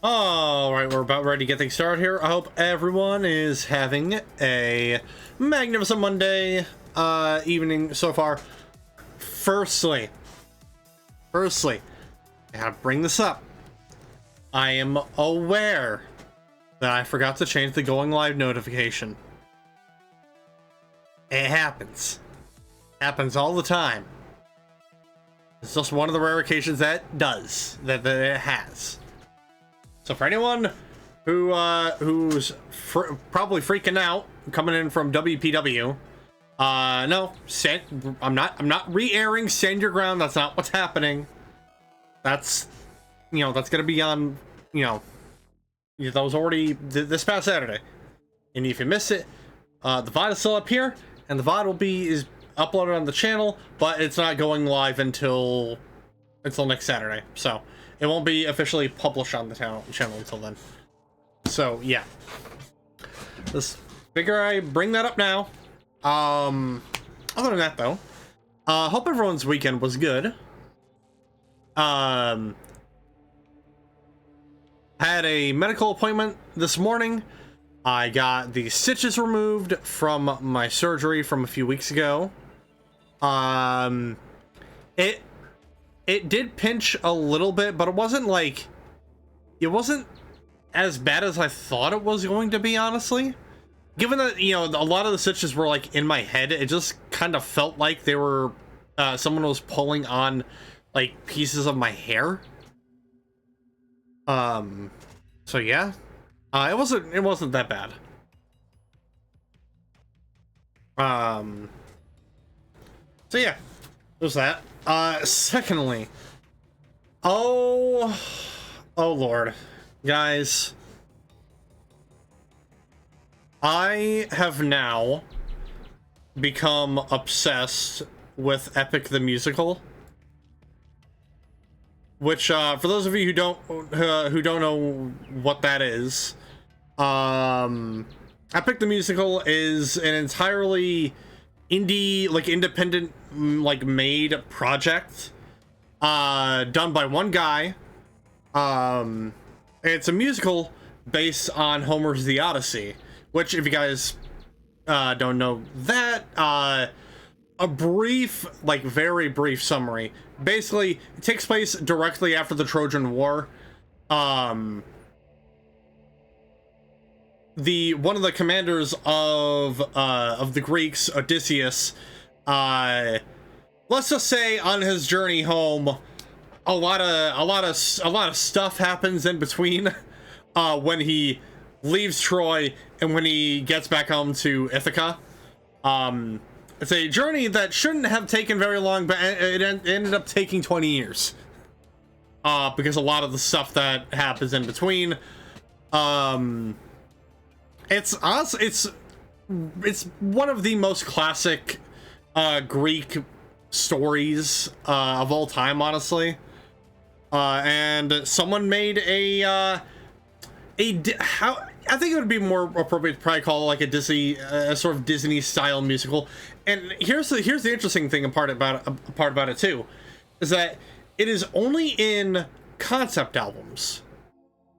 All right, we're about ready to get things started here. I hope everyone is having a magnificent Monday evening so far. Firstly, I gotta bring this up. I am aware that I forgot to change the going live notification. It happens. Happens all the time. It's just one of the rare occasions that it has. So for anyone who's probably freaking out coming in from WPW, no, I'm not re-airing Stand Your Ground. That's not what's happening. That's gonna be on, that was already this past Saturday. And if you miss it, the VOD is still up here, and the VOD is uploaded on the channel, but it's not going live until next Saturday. So it won't be officially published on the channel until then. So yeah, just figure I bring that up now. Other than that though, hope everyone's weekend was good. Had a medical appointment this morning. I got the stitches removed from my surgery from a few weeks ago. It did pinch a little bit, but it wasn't as bad as I thought it was going to be, honestly. Given that, a lot of the stitches were like in my head, it just kind of felt like they were, someone was pulling on like pieces of my hair. So yeah, it wasn't that bad. So yeah, there's that. Secondly, oh Lord, guys, I have now become obsessed with Epic the Musical, which, for those of you who don't know what that is, Epic the Musical is an entirely independent, made project, done by one guy. It's a musical based on Homer's The Odyssey, which, if you guys don't know that, a brief, very brief summary. Basically, it takes place directly after the Trojan War. One of the commanders of the Greeks, Odysseus, let's just say on his journey home, a lot of stuff happens in between, when he leaves Troy and when he gets back home to Ithaca. It's a journey that shouldn't have taken very long, but it ended up taking 20 years. Because a lot of the stuff that happens in between, it's one of the most classic Greek stories of all time, honestly. And someone made I think it would be more appropriate to probably call it like a sort of Disney style musical. And here's the interesting thing part about it too, is that it is only in concept albums.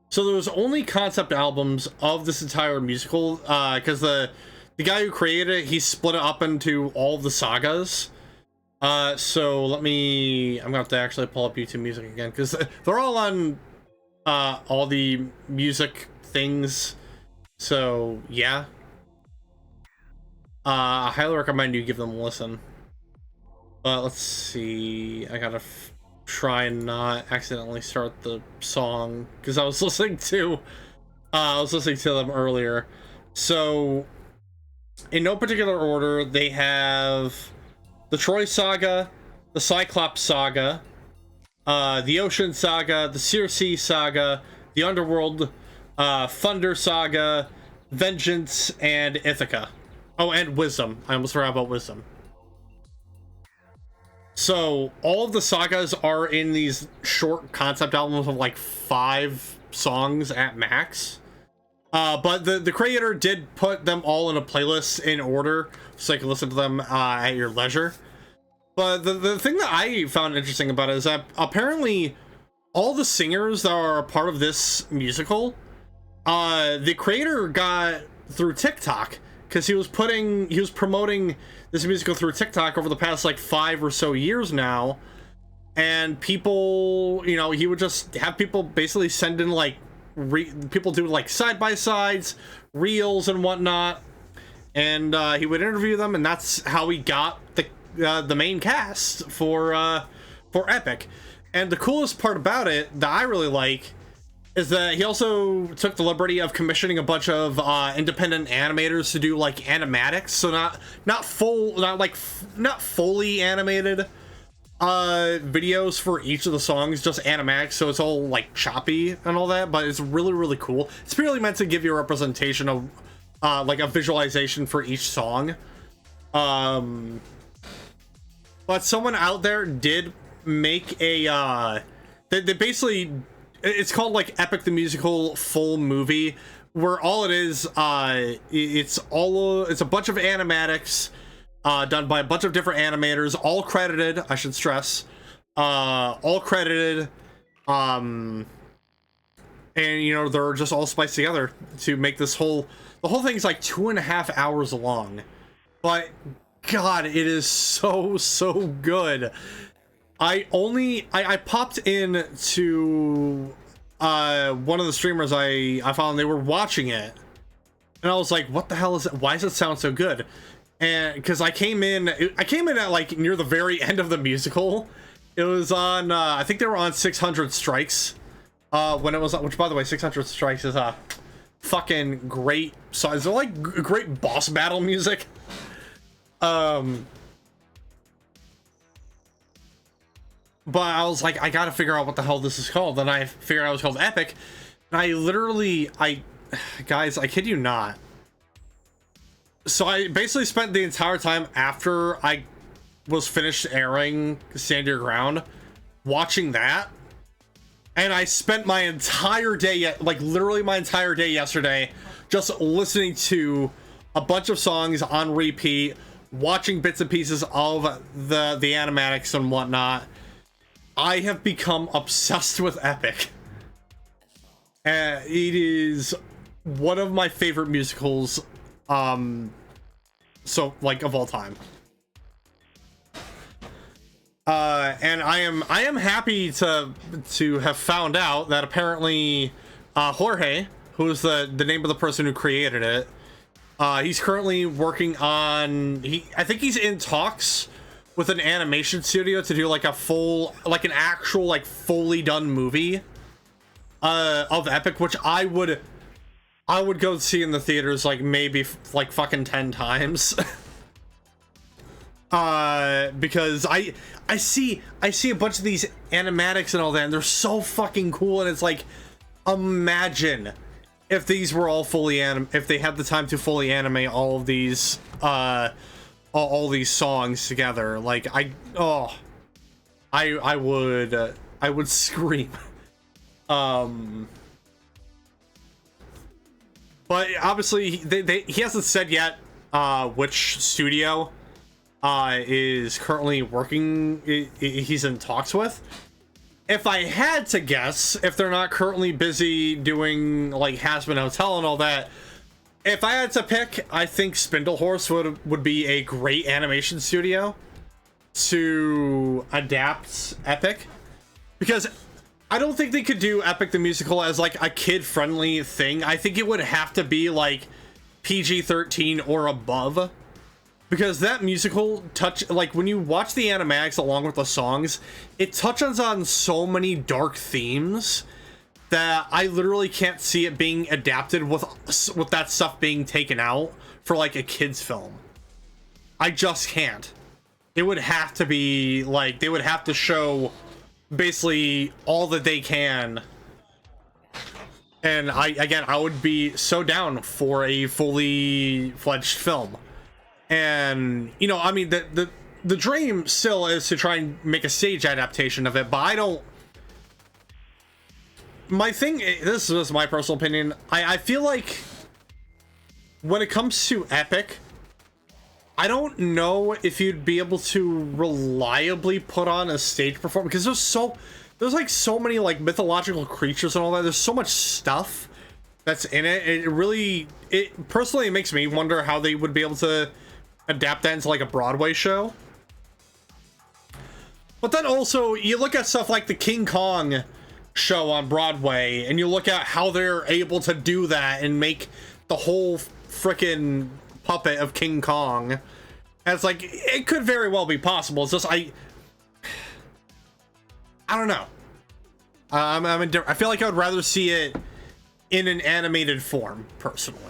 So there was only concept albums of this entire musical, because the guy who created it, he split it up into all the sagas. So I'm gonna have to actually pull up YouTube Music again, because they're all on all the music things. So yeah, I highly recommend you give them a listen. But let's see, I gotta try and not accidentally start the song, because I was listening to them earlier. So in no particular order, they have the Troy Saga, the Cyclops Saga, the Ocean Saga, the Circe Saga, the Underworld, Thunder Saga, Vengeance, and Ithaca. Oh, and Wisdom. I almost forgot about Wisdom. So all of the sagas are in these short concept albums of 5 songs at max. But the creator did put them all in a playlist in order, so you can listen to them at your leisure. But the thing that I found interesting about it is that apparently all the singers that are a part of this musical, the creator got through TikTok, because he was promoting this musical through TikTok over the past like 5 or so years now. And people, you know, he would just have people basically send in like people do like side-by-sides, reels and whatnot, and he would interview them, and that's how he got the main cast for Epic. And the coolest part about it that I really like is that he also took the liberty of commissioning a bunch of independent animators to do like animatics, so not fully animated videos for each of the songs, just animatics, so it's all like choppy and all that, but it's really, really cool. It's purely meant to give you a representation of like a visualization for each song. But someone out there did make a they basically, it's called like Epic the Musical full movie, where all it is, it's a bunch of animatics done by a bunch of different animators, all credited, I should stress, all credited, and you know, they're just all spliced together to make this the whole thing's like 2.5 hours long, but God, it is so good. I popped in to one of the streamers I found, they were watching it, and I was like, what the hell is it? Why does it sound so good? And because I came in at like near the very end of the musical. It was on I think they were on 600 Strikes when it was on, which by the way, 600 Strikes is a fucking great song. It's like great boss battle music. But I was like, I gotta figure out what the hell this is called. Then I figured out it was called Epic. And I literally, guys, I kid you not. So I basically spent the entire time after I was finished airing Stand Your Ground watching that. And I spent my entire day, like literally my entire day yesterday, just listening to a bunch of songs on repeat, watching bits and pieces of the animatics and whatnot. I have become obsessed with Epic. It is one of my favorite musicals, so like of all time. And I am happy to have found out that apparently Jorge, who is the name of the person who created it, he's currently working on, I think he's in talks with an animation studio to do like an actual like fully done movie of Epic, which I would go see in the theaters like maybe like fucking 10 times. Because I see a bunch of these animatics and all that, and they're so fucking cool, and it's like, imagine if these were all fully if they had the time to fully animate all of these all these songs together. Like I would scream. But obviously he hasn't said yet which studio is currently working, he's in talks with. If I had to guess, if they're not currently busy doing like Hazbin Hotel and all that, if I had to pick, I think Spindlehorse would be a great animation studio to adapt Epic, because I don't think they could do Epic the Musical as like a kid-friendly thing. I think it would have to be like PG-13 or above, because that musical like when you watch the animatics along with the songs, it touches on so many dark themes that I literally can't see it being adapted with that stuff being taken out for like a kid's film. I just can't. It would have to be like, they would have to show basically all that they can. And I would be so down for a fully fledged film. And you know, I mean, the dream still is to try and make a stage adaptation of it, but I don't. My thing, this is my personal opinion, I feel like when it comes to Epic, I don't know if you'd be able to reliably put on a stage performance, because there's like so many like mythological creatures and all that. There's so much stuff that's in it. It really, it personally, it makes me wonder how they would be able to adapt that into like a Broadway show. But then also you look at stuff like the King Kong show on Broadway, and you look at how they're able to do that and make the whole frickin' puppet of King Kong. And it's like, it could very well be possible. It's just, I don't know. I feel like I would rather see it in an animated form, personally.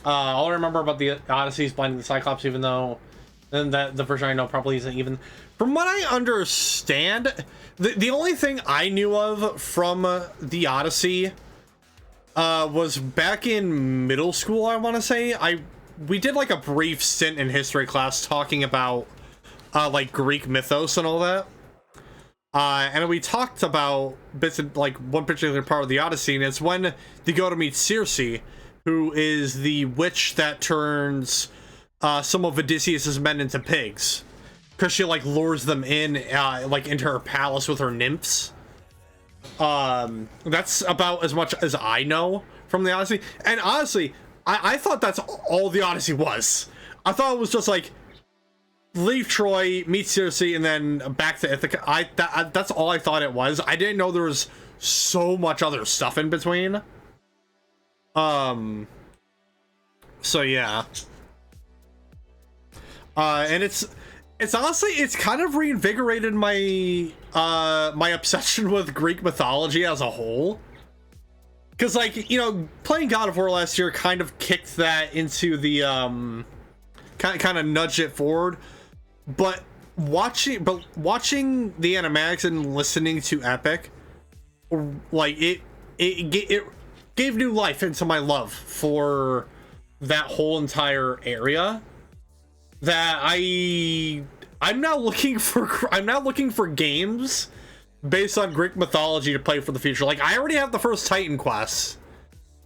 All I remember about the Odyssey is blinding the Cyclops, even though then that the version I know probably isn't even. From what I understand, the only thing I knew of from the Odyssey was back in middle school, I want to say. We did like a brief stint in history class talking about like Greek mythos and all that. And we talked about bits of like one particular part of the Odyssey, and it's when they go to meet Circe, who is the witch that turns some of Odysseus's men into pigs, because she like lures them in like into her palace with her nymphs. That's about as much as I know from the Odyssey. And honestly, I thought that's all the Odyssey was. I thought it was just like leave Troy, meet Circe, and then back to Ithaca. That's all I thought it was. I didn't know there was so much other stuff in between. So yeah. And it's honestly, it's kind of reinvigorated my my obsession with Greek mythology as a whole. Because, like, you know, playing God of War last year kind of kicked that into the kind of nudged it forward. But watching the animatics and listening to Epic, like it gave new life into my love for that whole entire area. That I'm now looking for games based on Greek mythology to play for the future. Like, I already have the first Titan Quest,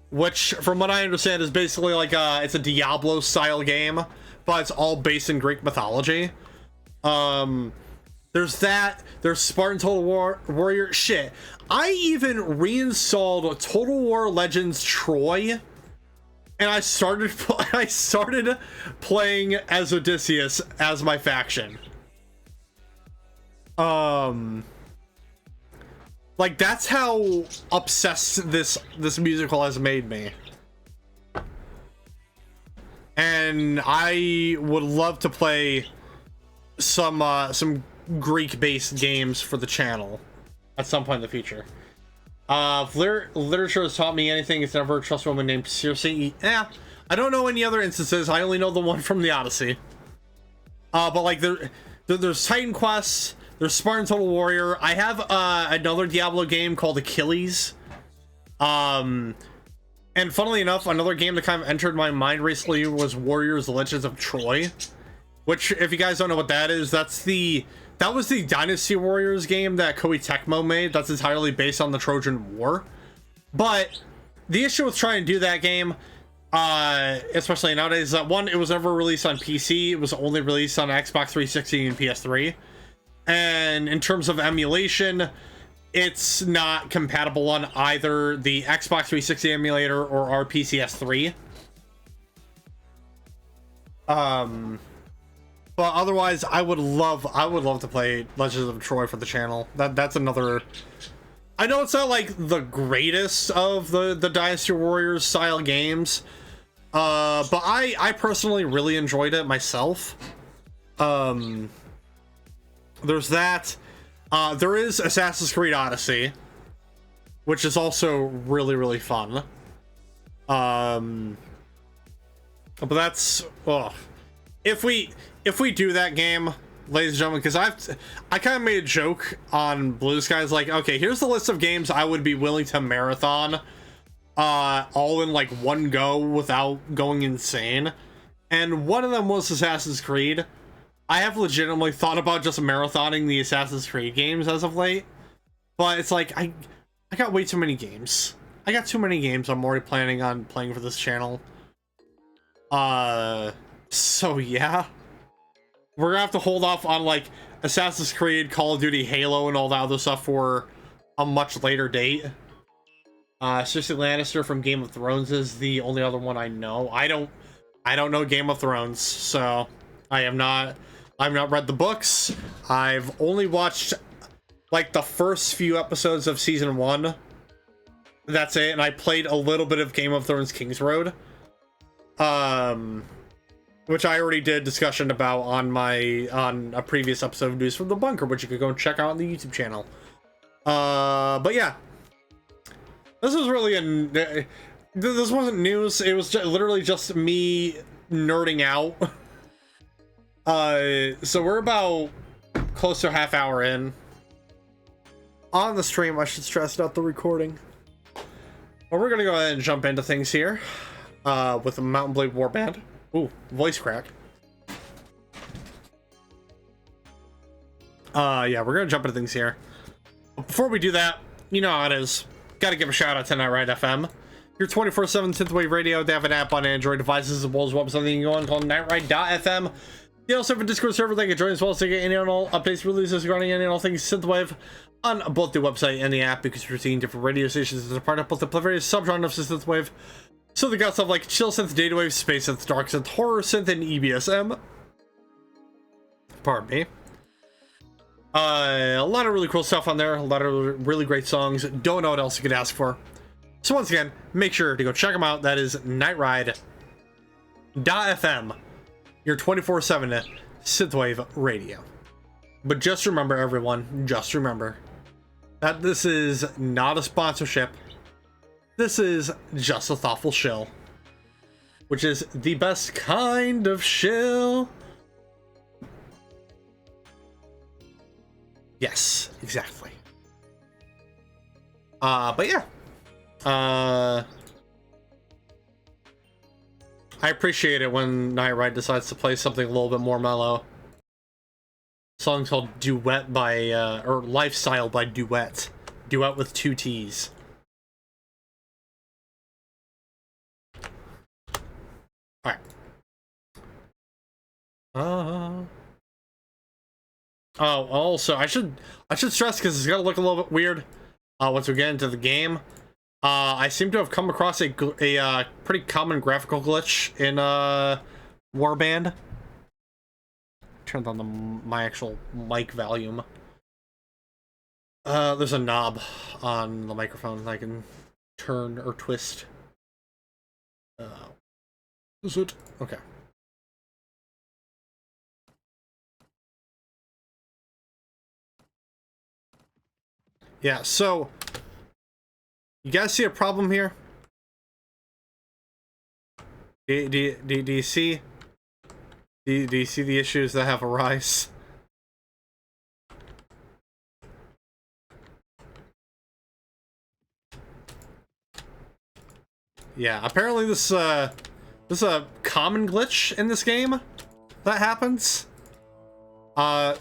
which from what I understand is basically like it's a Diablo style game, but it's all based in Greek mythology. There's that, there's Spartan Total Warrior. Shit, I even reinstalled Total War Legends Troy, and I started playing as Odysseus as my faction. Like, that's how obsessed this musical has made me. And I would love to play some Greek-based games for the channel at some point in the future. If literature has taught me anything, it's never trust a woman named Circe. Yeah, I don't know any other instances. I only know the one from the Odyssey. But like there's Titan Quest, there's Spartan Total Warrior. I have another Diablo game called Achilles. And funnily enough, another game that kind of entered my mind recently was Warriors Legends of Troy. Which, if you guys don't know what that is, that was the Dynasty Warriors game that Koei Tecmo made. That's entirely based on the Trojan War. But the issue with trying to do that game, especially nowadays, is that one, it was never released on PC. It was only released on Xbox 360 and PS3. And in terms of emulation, it's not compatible on either the Xbox 360 emulator or our PCS3. But otherwise, I would love to play Legends of Troy for the channel. That's another. I know it's not like the greatest of the Dynasty Warriors style games, but I personally really enjoyed it myself. There's that. There is Assassin's Creed Odyssey, which is also really fun. But that's if we do that game, ladies and gentlemen, because I kind of made a joke on Blue Skies, like, okay, here's the list of games I would be willing to marathon all in like one go without going insane, and one of them was Assassin's Creed. I have legitimately thought about just marathoning the Assassin's Creed games as of late, but it's like I got way too many games. I got too many games I'm already planning on playing for this channel. So yeah, we're gonna have to hold off on like Assassin's Creed, Call of Duty, Halo, and all that other stuff for a much later date. Cersei Lannister from Game of Thrones is the only other one I know. I don't know Game of Thrones, so I've not read the books. I've only watched like the first few episodes of season 1. That's it, and I played a little bit of Game of Thrones King's Road. Which I already did discussion about on a previous episode of News from the Bunker, which you could go and check out on the YouTube channel. But yeah. This was really this wasn't news. It was literally just me nerding out. So we're about close to a half hour in. On the stream, I should stress out the recording. Well, we're gonna go ahead and jump into things here. With the Mountain Blade Warband. Ooh, voice crack. Yeah, we're gonna jump into things here. Before we do that, you know how it is. Gotta give a shout out to Nightride FM. Your 24/7 synthwave radio. They have an app on Android devices as well as website that you can go on called Nightride.fm. They also have a Discord server that you can join as well as to get any and all updates, releases regarding any and all things synthwave on both the website and the app, because we're seeing different radio stations as a part of both the various subgenres of synthwave. So they got stuff like chill synth, data wave, space synth, dark synth, horror synth, and EBSM. Pardon me. A lot of really cool stuff on there. A lot of really great songs. Don't know what else you could ask for. So once again, make sure to go check them out. That is Nightride.fm, your 24/7 synthwave radio. But just remember, everyone, just remember that this is not a sponsorship. This is just a thoughtful shill, which is the best kind of shill. Yes, exactly. But yeah. I appreciate it when Nightride decides to play something a little bit more mellow. Song's called Duet by, or Lifestyle by Duet. Duet with 2 T's. Alright. Oh, also, I should stress, because it's gonna look a little bit weird once we get into the game. I seem to have come across a pretty common graphical glitch in Warband. Turned on my actual mic volume. There's a knob on the microphone that I can turn or twist. Is it? Okay. Yeah, so you guys see a problem here? Do you see? Do you see the issues that have arise? Yeah, apparently this is a common glitch in this game that happens.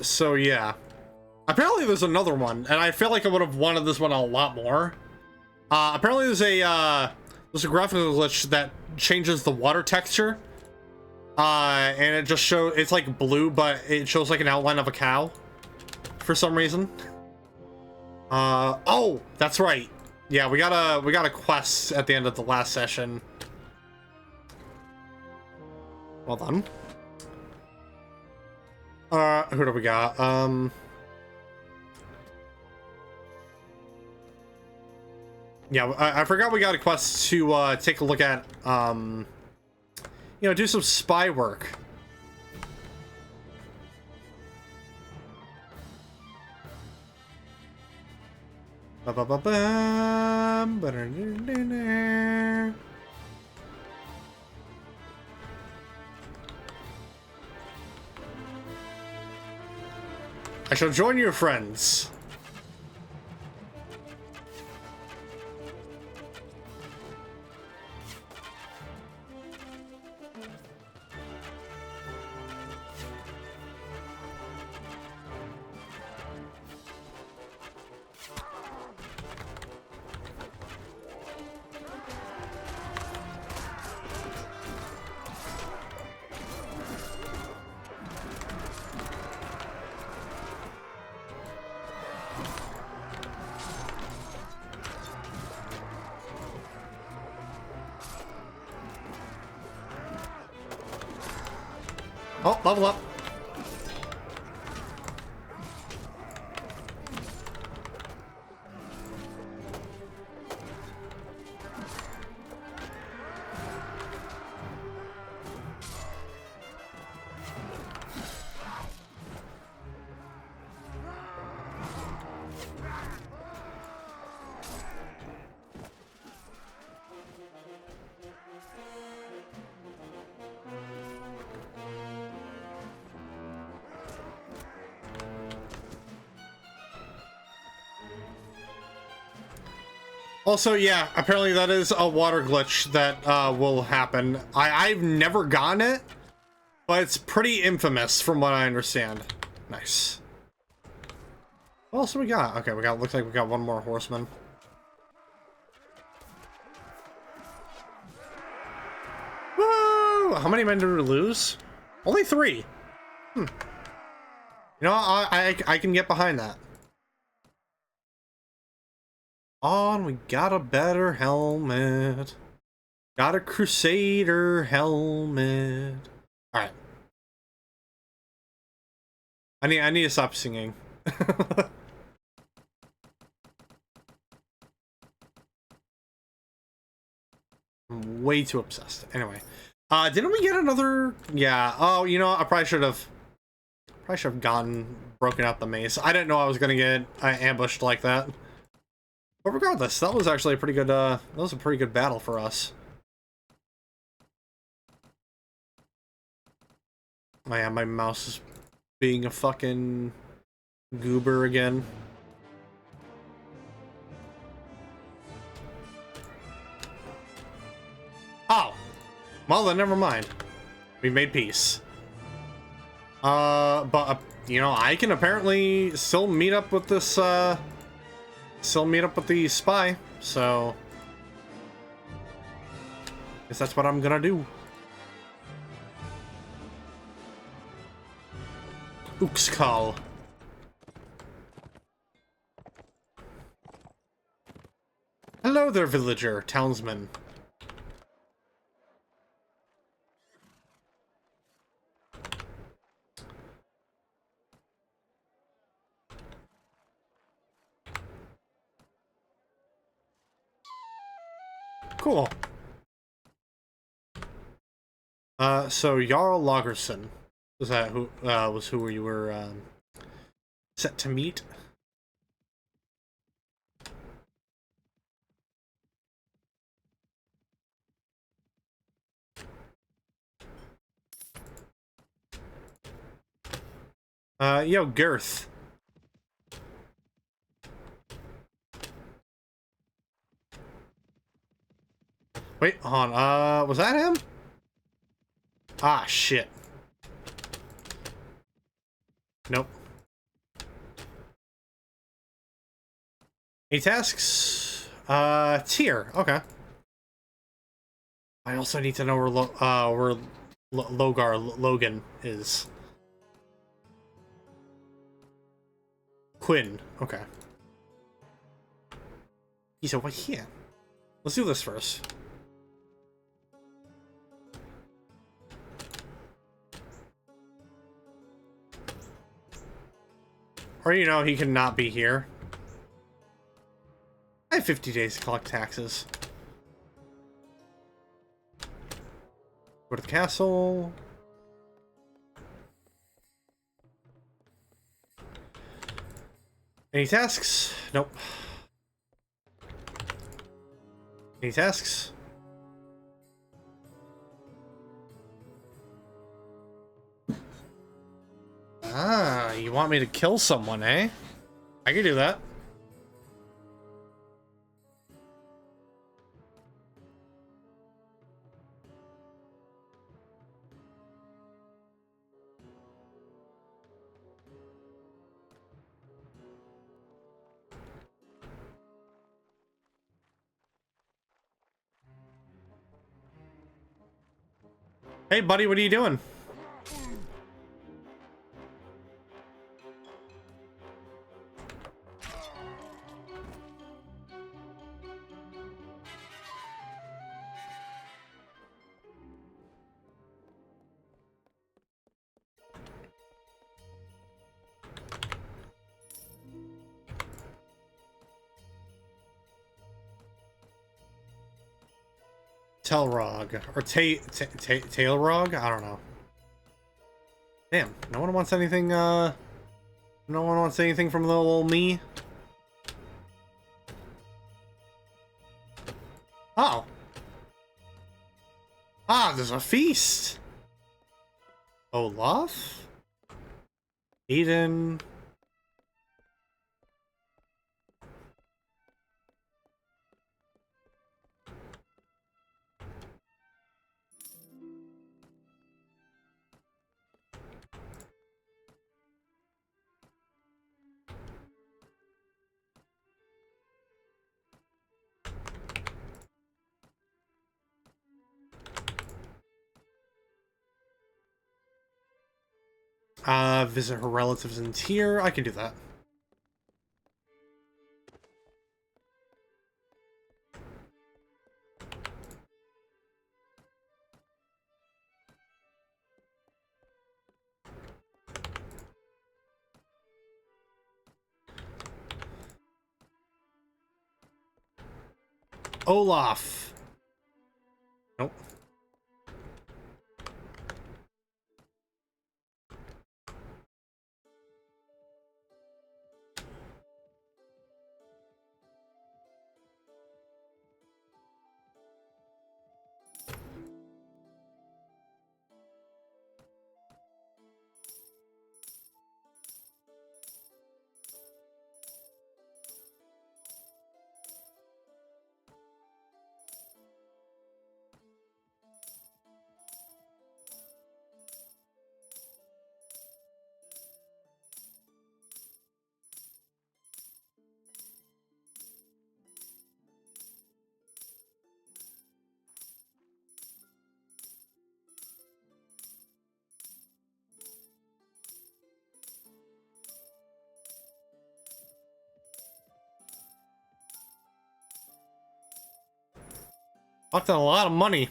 So yeah. Apparently there's another one, and I feel like I would have wanted this one a lot more. Apparently there's a graphical glitch that changes the water texture. And it just shows, it's like blue, but it shows like an outline of a cow for some reason. Oh, that's right. Yeah, we got a quest at the end of the last session. Well done. Who do we got? Yeah, I forgot we got a quest to take a look at, you know, do some spy work. I shall join your friends. Oh, level up. Also, yeah, apparently that is a water glitch that will happen. I've never gotten it, but it's pretty infamous from what I understand. Nice. What else do we got? Okay, looks like we got one more horseman. Woo! How many men did we lose? Only 3. You know, I can get behind that. Oh, and we got a better helmet. Got a Crusader helmet. Alright. I need to stop singing. I'm way too obsessed. Anyway. Didn't we get another? Yeah. Oh, you know what? I probably should have broken out the mace. I didn't know I was gonna get ambushed like that. But regardless, that was actually a pretty good, that was a pretty good battle for us. Oh yeah, my mouse is being a fucking goober again. Oh! Well then, never mind. We made peace. But, you know, I can apparently still meet up with this, still meet up with the spy, so guess that's what I'm gonna do. Uxkal. Hello there, villager, townsman. Cool. So Jarl Lagerson, was that who, was who you were, set to meet? Yo, Girth. Wait, hold on, was that him? Ah, shit. Nope. Any tasks? Tier, okay. I also need to know where Logan is. Quinn, okay. He's over here. Let's do this first. Or, you know, he could not be here. I have 50 days to collect taxes. Go to the castle. Any tasks? Nope. Any tasks? Ah, you want me to kill someone, eh? I can do that. Hey, buddy, what are you doing? Telrog. Or Tailrog? I don't know. Damn, no one wants anything, no one wants anything from little old me? Oh. Ah, there's a feast! Olaf? Eden... visit her relatives in Tyr. I can do that. Olaf. Nope. Fucked a lot of money.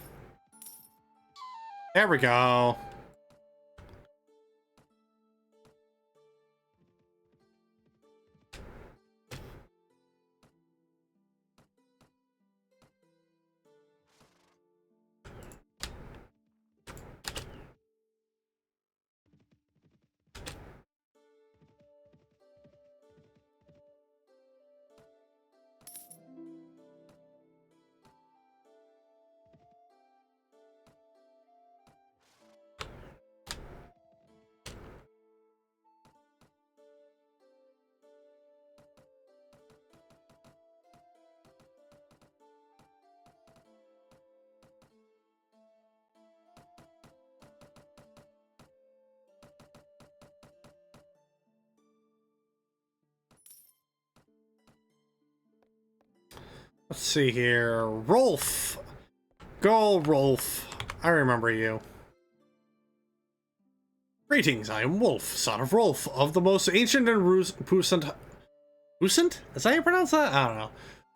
There we go. Let's see here. Rolf! Go, Rolf. I remember you. Greetings, I am Wolf, son of Rolf, of the most ancient and puissant... Puissant? Is that how you pronounce that? I don't know.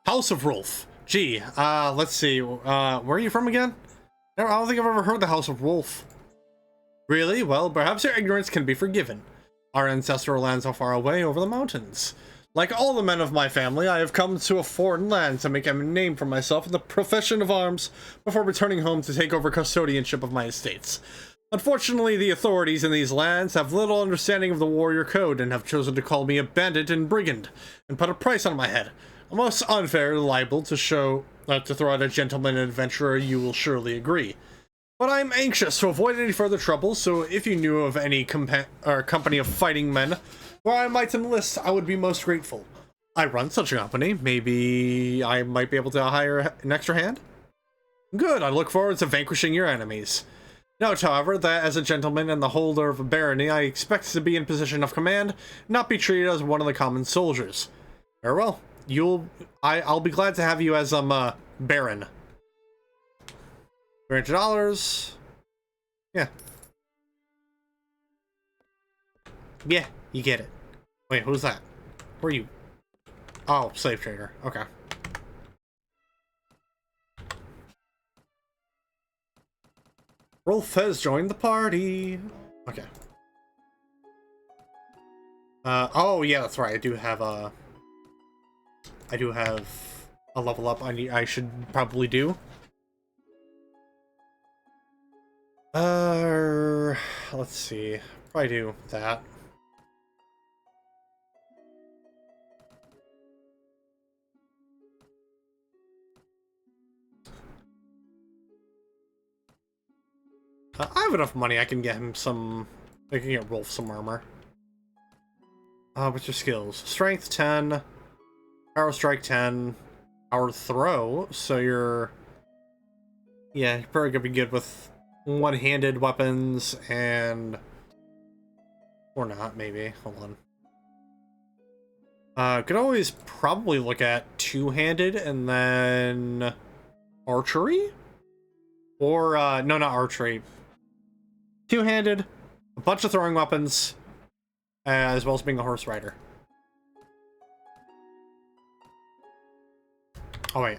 House of Rolf. Gee, let's see. Where are you from again? I don't think I've ever heard the House of Rolf. Really? Well, perhaps your ignorance can be forgiven. Our ancestral lands are far away over the mountains. Like all the men of my family, I have come to a foreign land to make a name for myself in the profession of arms before returning home to take over custodianship of my estates. Unfortunately, the authorities in these lands have little understanding of the warrior code and have chosen to call me a bandit and brigand and put a price on my head. A most unfair libel to throw out a gentleman and adventurer, you will surely agree. But I'm anxious to avoid any further trouble, so if you knew of any company of fighting men where I might enlist, I would be most grateful. I run such a company. Maybe I might be able to hire an extra hand? Good, I look forward to vanquishing your enemies. Note, however, that as a gentleman and the holder of a barony, I expect to be in position of command, not be treated as one of the common soldiers. Very well. I'll be glad to have you as, Baron. $300. Yeah. Yeah, you get it. Wait, who's that? Where are you? Oh, slave trader. Okay. Rolf has joined the party. Okay. Oh yeah, that's right. I do have a level up I should probably do. Let's see. Probably do that. I have enough money. I can get him some. I can get Rolf some armor. What's your skills? Strength 10, power strike 10, power throw. So you're, yeah, you're probably gonna be good with one-handed weapons and, or not, maybe. Hold on. Could always probably look at two-handed and then archery, or no, not archery. Two-handed, a bunch of throwing weapons, as well as being a horse rider. Oh wait.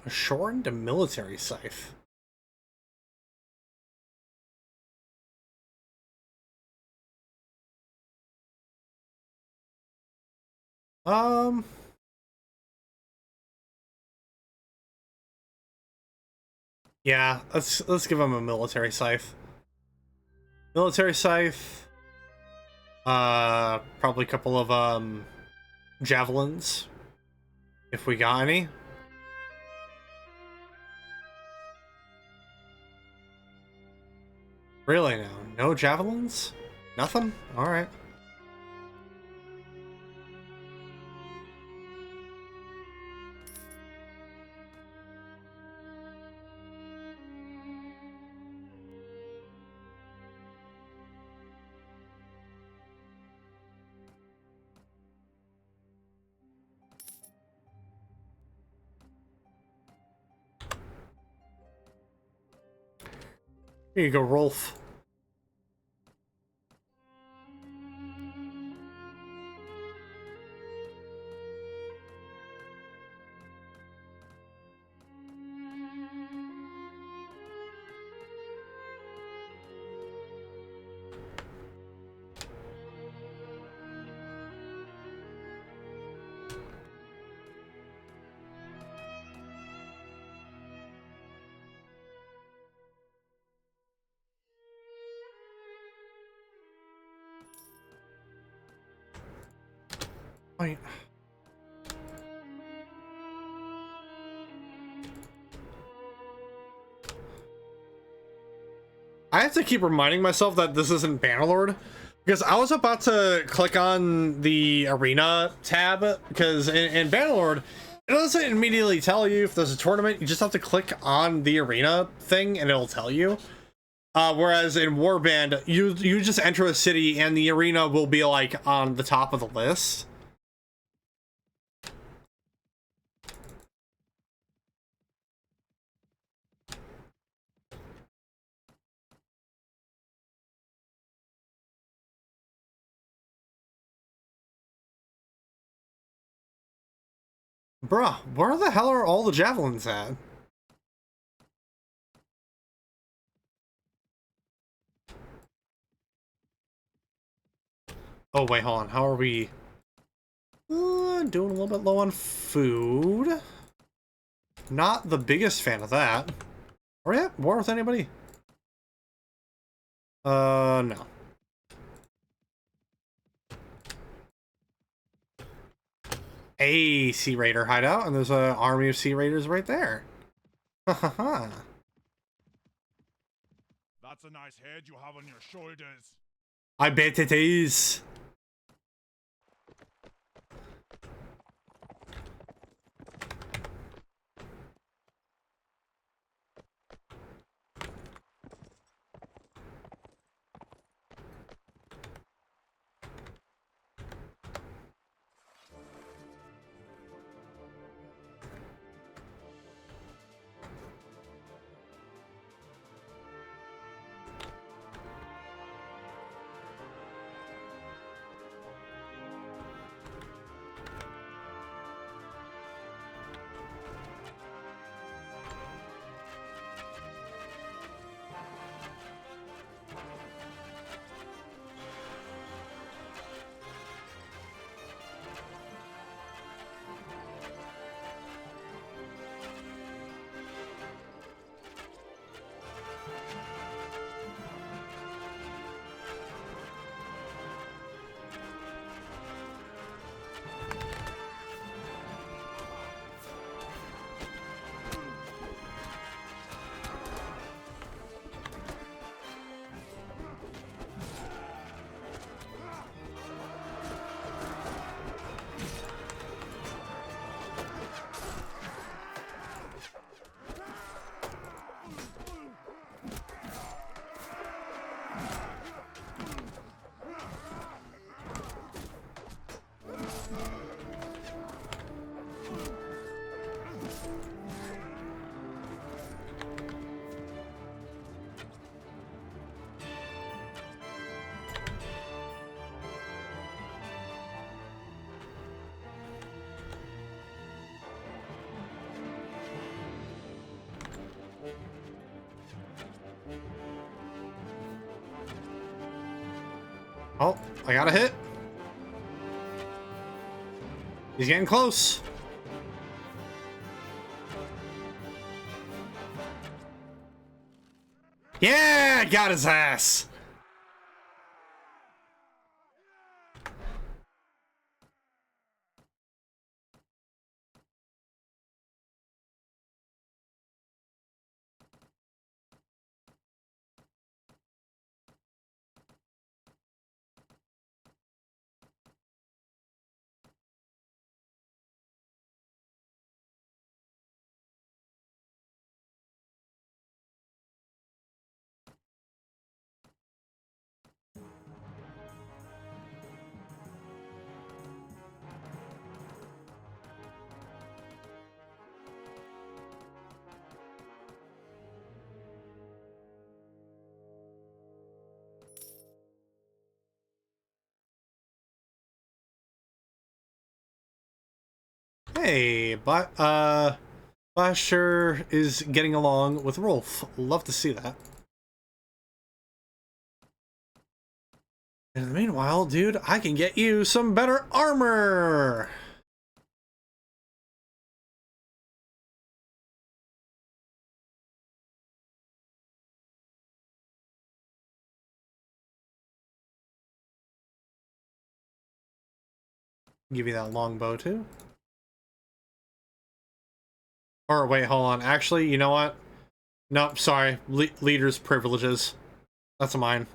A shortened military scythe. Um, yeah, let's give him a military scythe. Military scythe. Probably a couple of javelins, if we got any. Really now? No javelins? Nothing? Alright. Here you go, Rolf. Wait. I have to keep reminding myself that this isn't Bannerlord, because I was about to click on the arena tab, because in Bannerlord, it doesn't immediately tell you if there's a tournament. You just have to click on the arena thing and it'll tell you. Whereas in Warband, you just enter a city and the arena will be like on the top of the list. Bruh, where the hell are all the javelins at? Oh wait, hold on. How are we? Doing a little bit low on food. Not the biggest fan of that. Are we at war with anybody? No. a Sea Raider hideout, and there's an army of Sea Raiders right there. Ha ha ha. That's a nice head you have on your shoulders. I bet it is. Oh, I got a hit. He's getting close. Yeah, got his ass. Hey, but Basher is getting along with Rolf. Love to see that. And in the meanwhile, dude, I can get you some better armor. Give you that longbow too. Or wait, hold on. Actually, you know what? Nope, sorry. Leader's privileges. That's mine.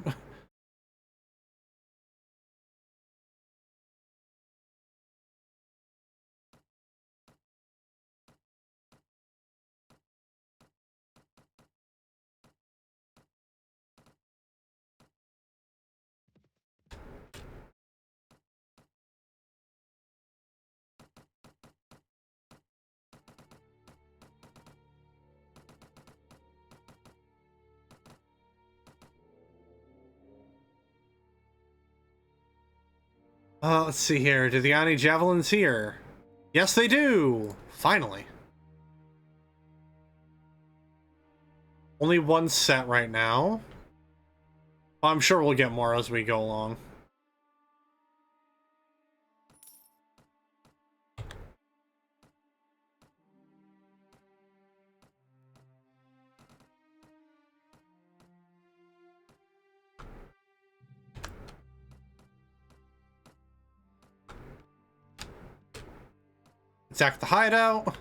Let's see here. Do they got any javelins here? Yes, they do! Finally. Only one set right now. I'm sure we'll get more as we go along. Attack the hideout.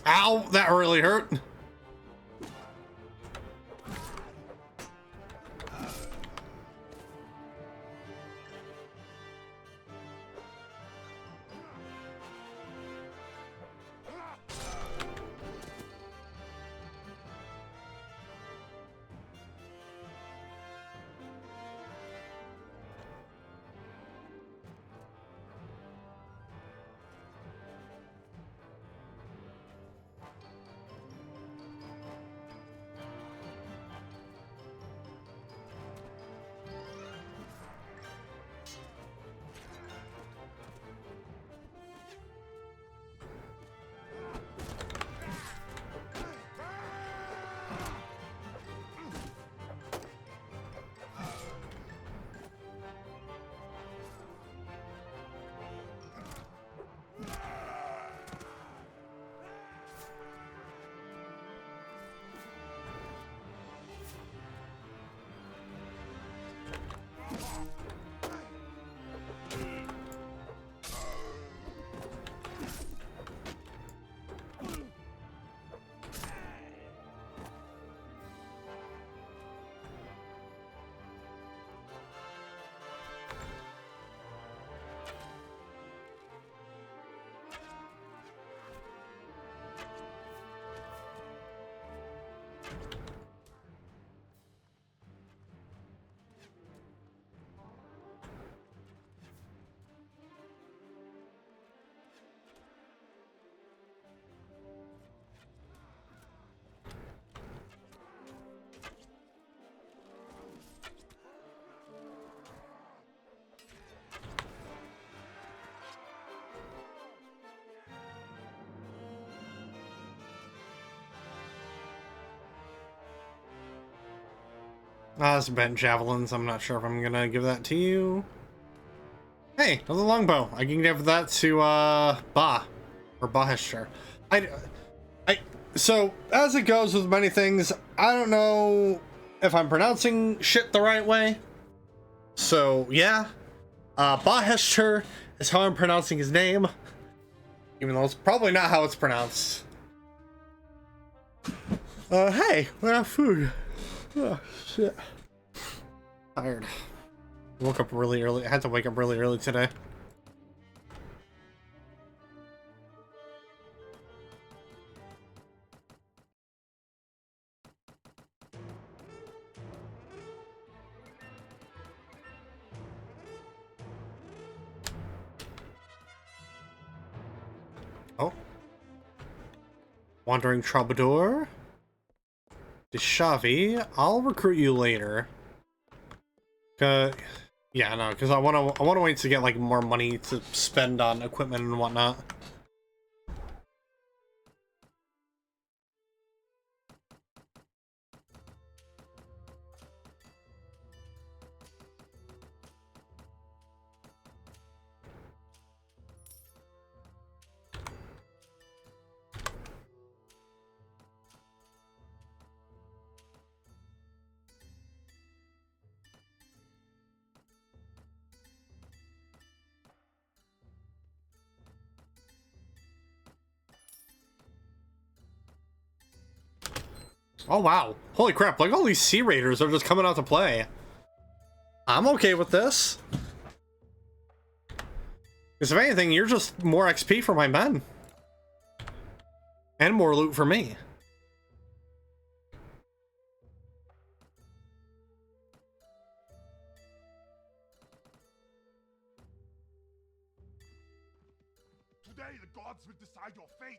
Ow, that really hurt. It's bent javelins. I'm not sure if I'm gonna give that to you. Hey, another longbow. I can give that to Ba or Bahester. So as it goes with many things, I don't know if I'm pronouncing shit the right way. So yeah, Bahester is how I'm pronouncing his name, even though it's probably not how it's pronounced. Hey, we have food. Oh, shit. Tired. Woke up really early. I had to wake up really early today. Oh. Wandering Troubadour. Deshavi, I'll recruit you later. Yeah, no, because I wanna wait to get like more money to spend on equipment and whatnot. Oh wow, holy crap, like all these Sea Raiders are just coming out to play. I'm okay with this. Because if anything, you're just more XP for my men. And more loot for me. Today the gods will decide your fate.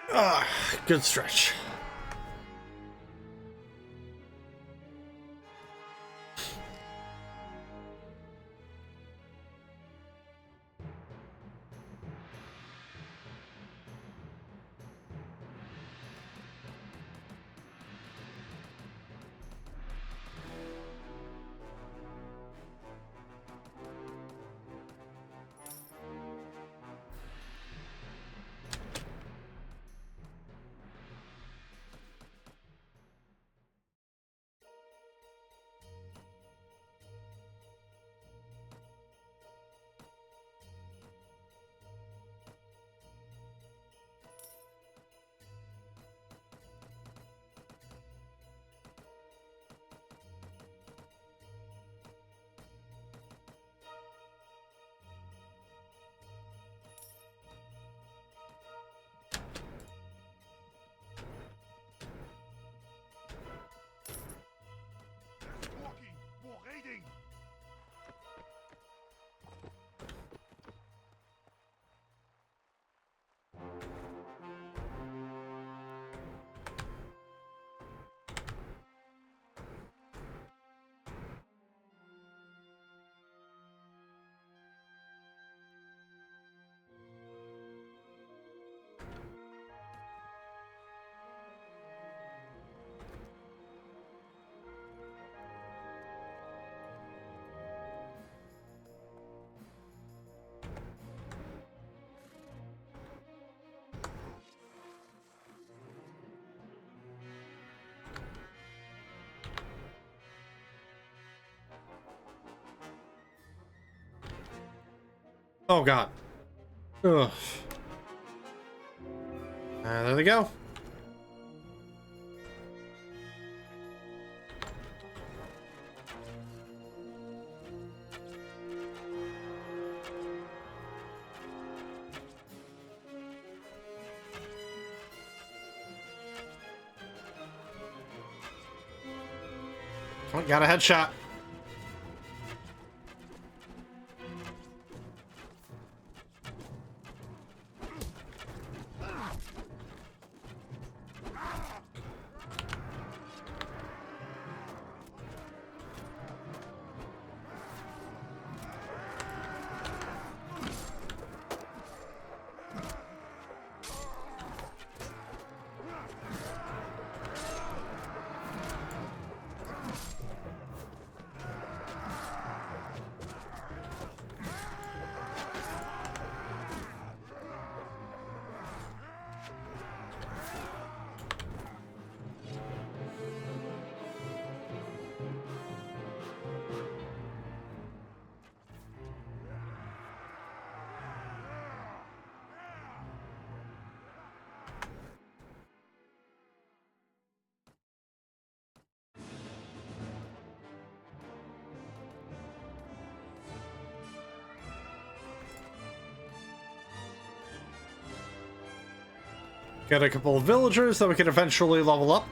Ah, good stretch. Walking, more raiding. Oh god. Ugh. There they go. Oh, got a headshot. Got a couple of villagers that we can eventually level up.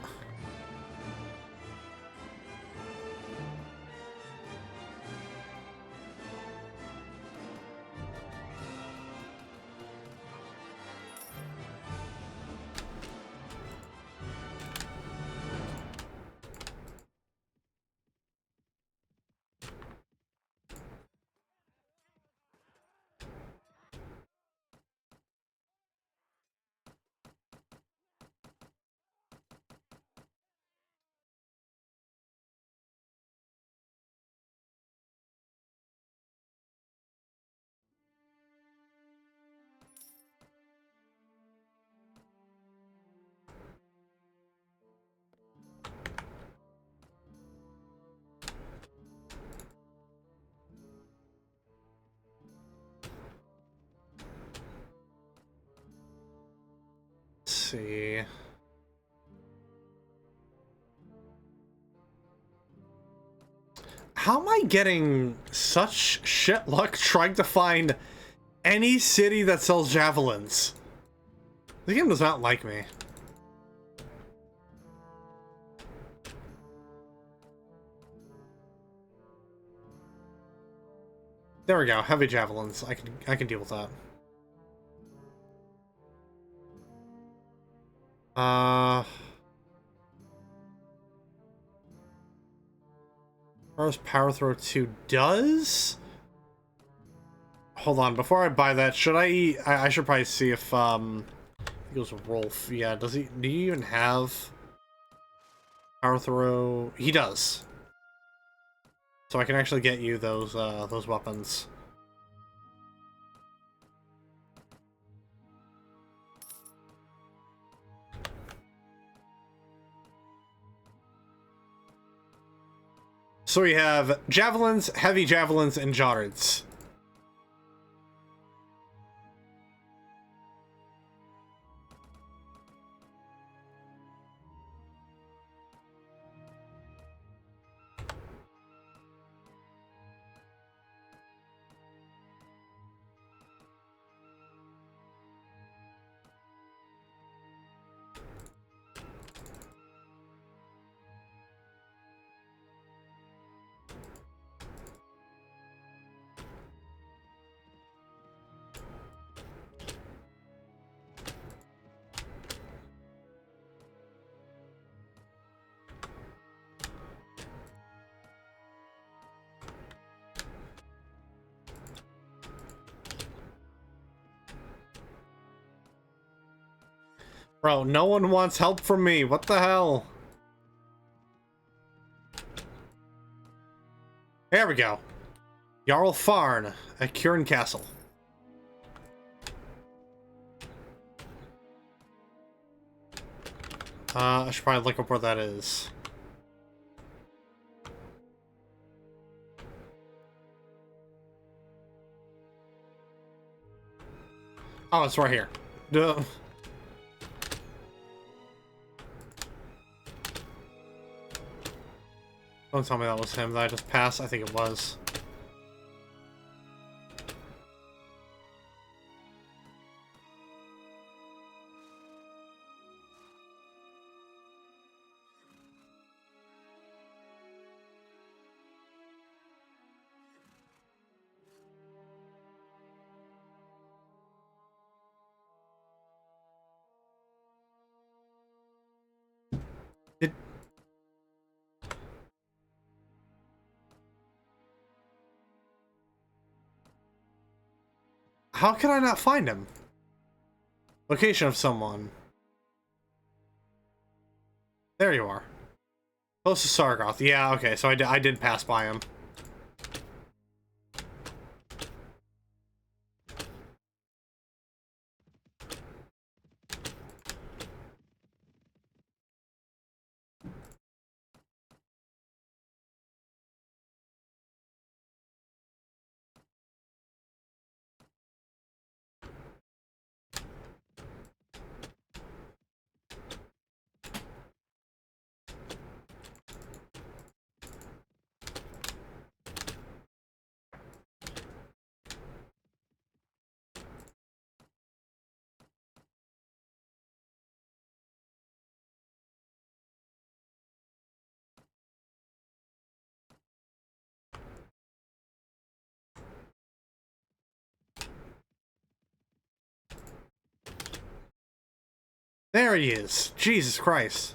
Let's see. How am I getting such shit luck trying to find any city that sells javelins? The game does not like me. There we go, heavy javelins. I can deal with that. Uh... As Power Throw 2 does? Hold on, before I buy that, should I should probably see if, I think it was Rolf. Yeah, do you even have Power Throw? He does. So I can actually get you those weapons. So we have javelins, heavy javelins, and jards. Bro, no one wants help from me. What the hell? There we go. Jarl Farn at Kieran Castle. I should probably look up where that is. Oh, it's right here. Duh. Don't tell me that was him that I just passed. I think it was. Did... How can I not find him? Location of someone. There you are. Close to Sargoth. Yeah, okay, so I did pass by him. There he is. Jesus Christ.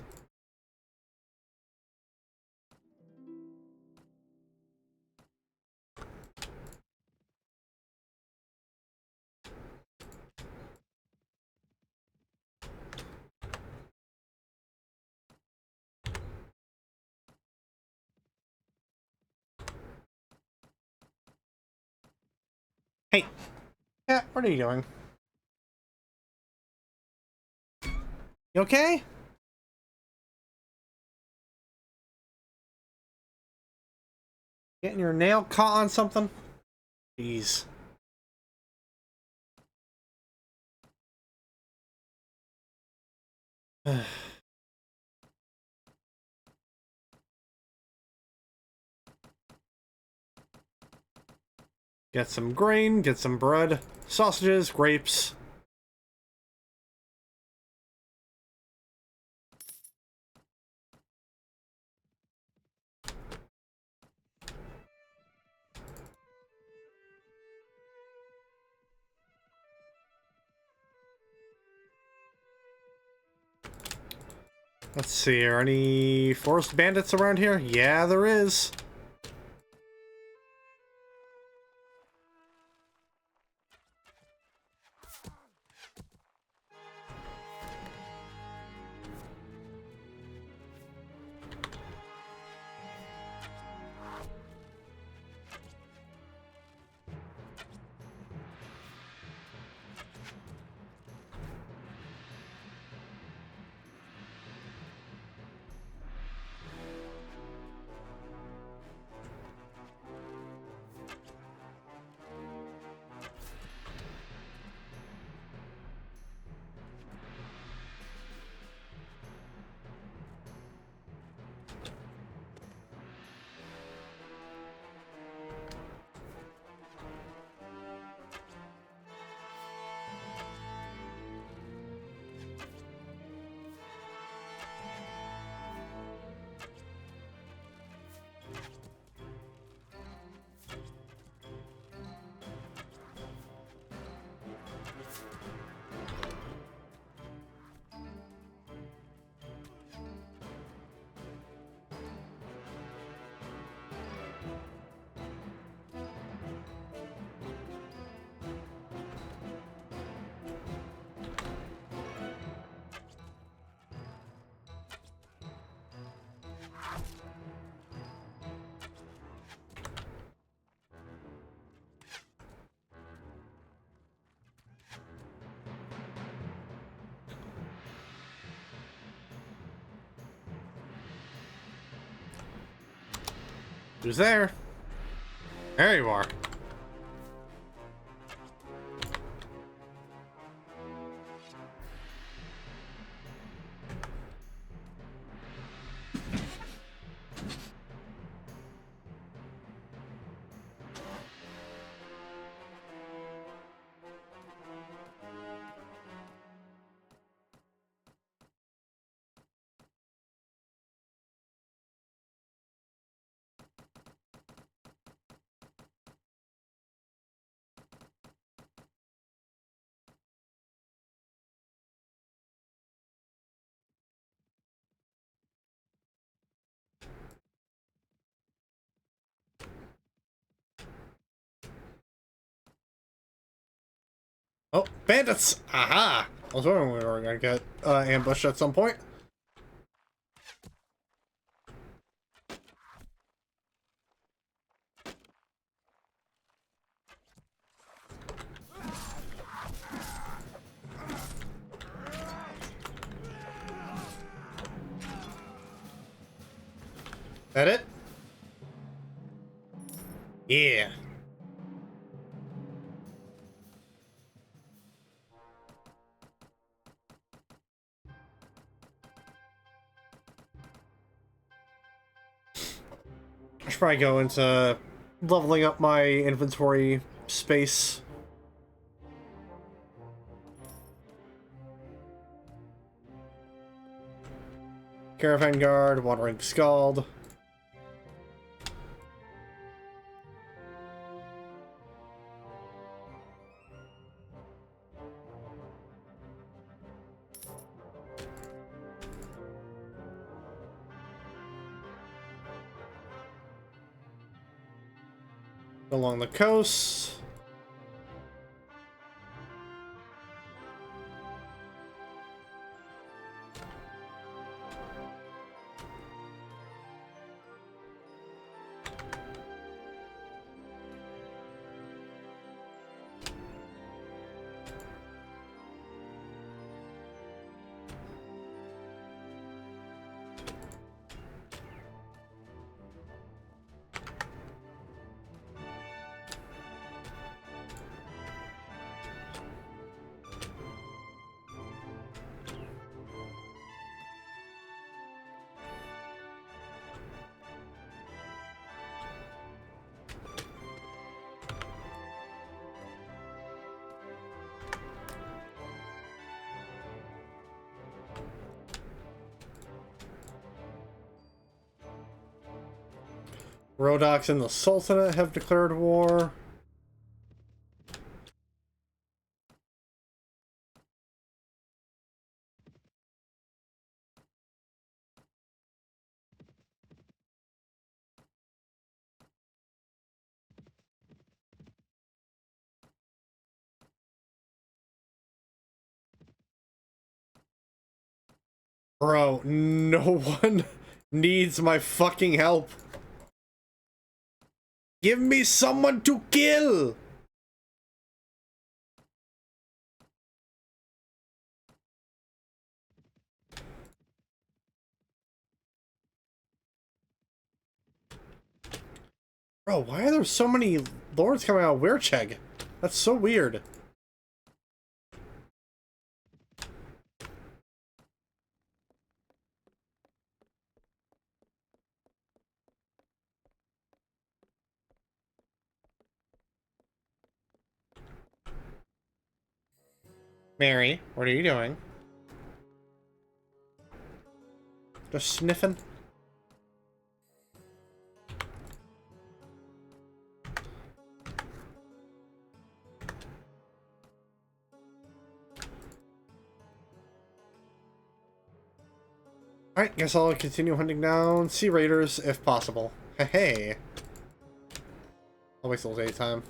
Hey. Yeah, what are you doing? You okay? Getting your nail caught on something? Jeez. Get some grain, get some bread, sausages, grapes. Let's see, are any forest bandits around here? Yeah, there is. Who's there? There you are. Oh, bandits! Aha! I was wondering when we were gonna get ambushed at some point. That it? Yeah. I should probably go into leveling up my inventory space. Caravan Guard, Wandering Scald. Along the coast. Rhodoks and the Sultanate have declared war. Bro, no one needs my fucking help. Give me someone to kill! Bro, why are there so many lords coming out of Weircheg? That's so weird. Mary, what are you doing? Just sniffing? Alright, guess I'll continue hunting down sea raiders if possible. Hey. I'll waste a little time.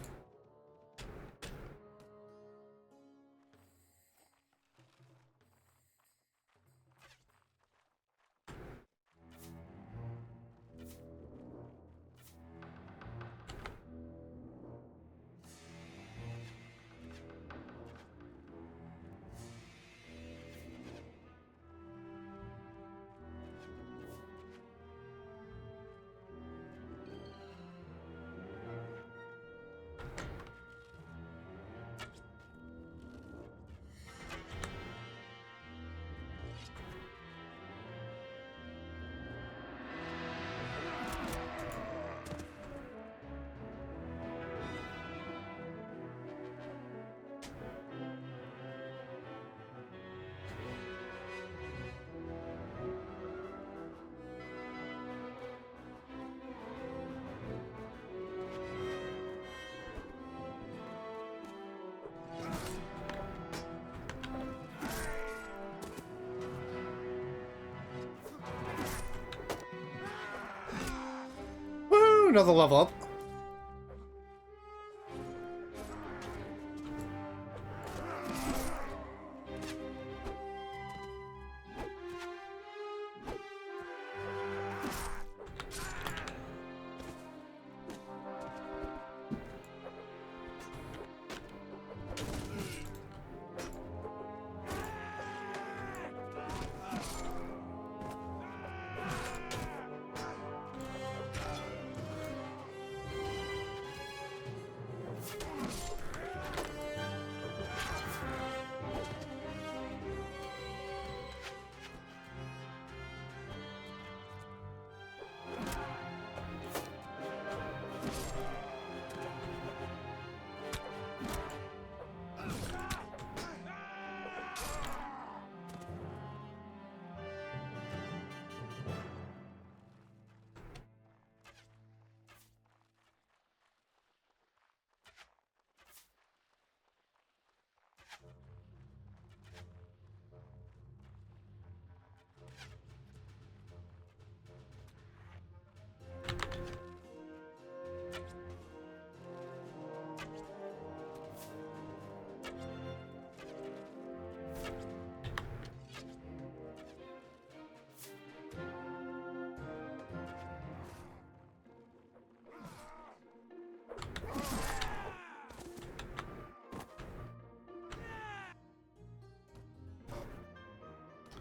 Woo! Another level up.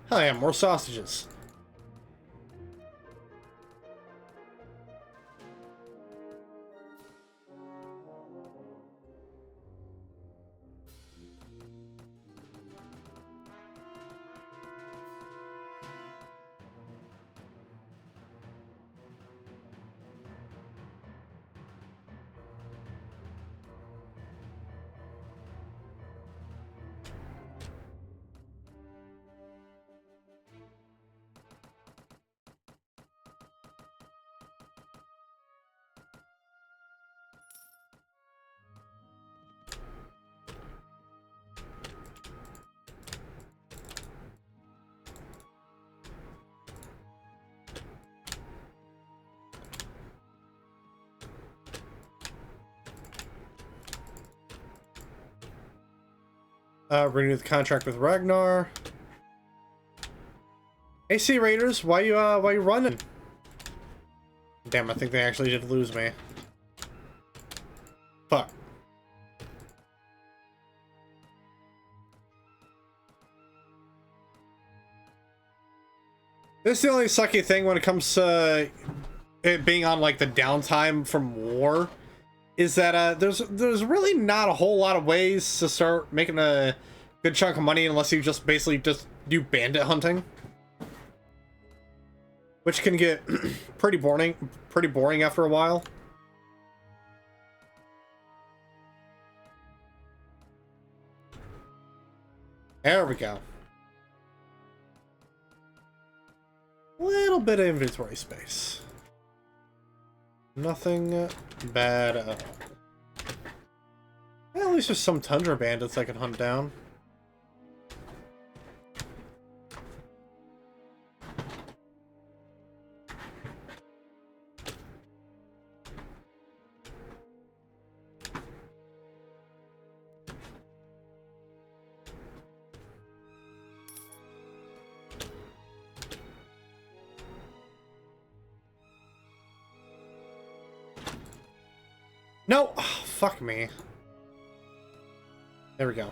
Hell yeah, more sausages. Renew the contract with Ragnar. Hey, Sea Raiders, why you running? Damn, I think they actually did lose me. Fuck. This is the only sucky thing when it comes to it being on like the downtime from war, is that there's really not a whole lot of ways to start making a good chunk of money unless you just basically just do bandit hunting, which can get pretty boring after a while. There we go. Little bit of inventory space. Nothing bad at all. Well, at least there's some tundra bandits I can hunt down. No! Oh, fuck me. There we go.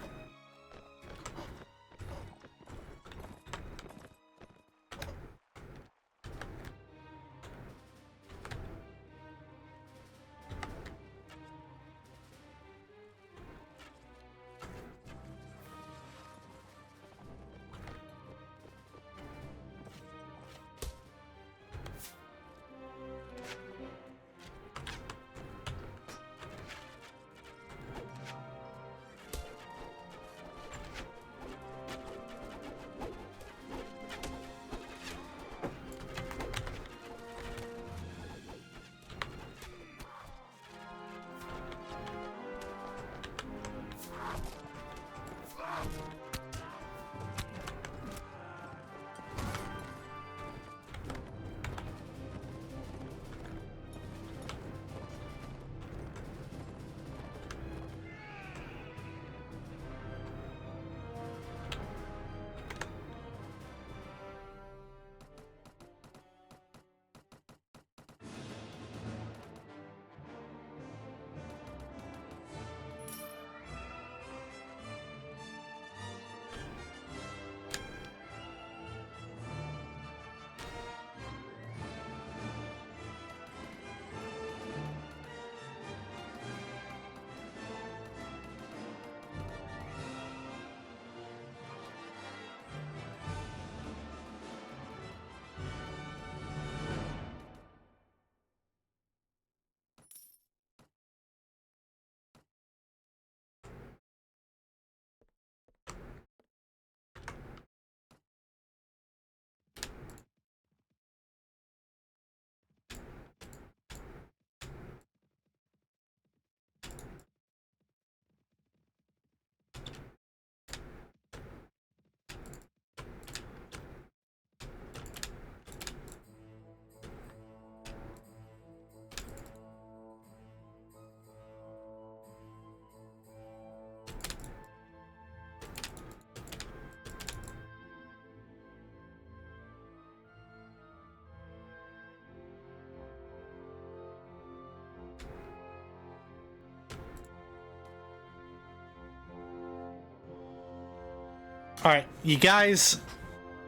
Alright, you guys,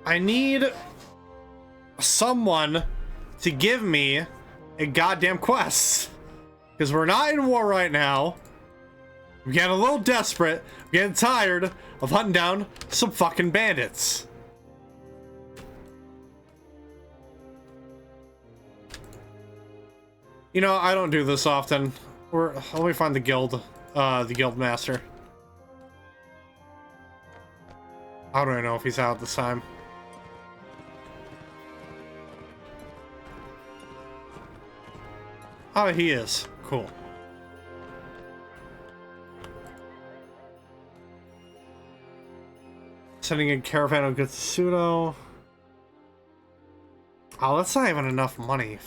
I need someone to give me a goddamn quest. Because we're not in war right now. I'm getting a little desperate. I'm getting tired of hunting down some fucking bandits. You know, I don't do this often. Let me find the guild master. How do I know if he's out this time? Oh, he is. Cool. Sending a caravan of goods to Pseudo. Oh, that's not even enough money.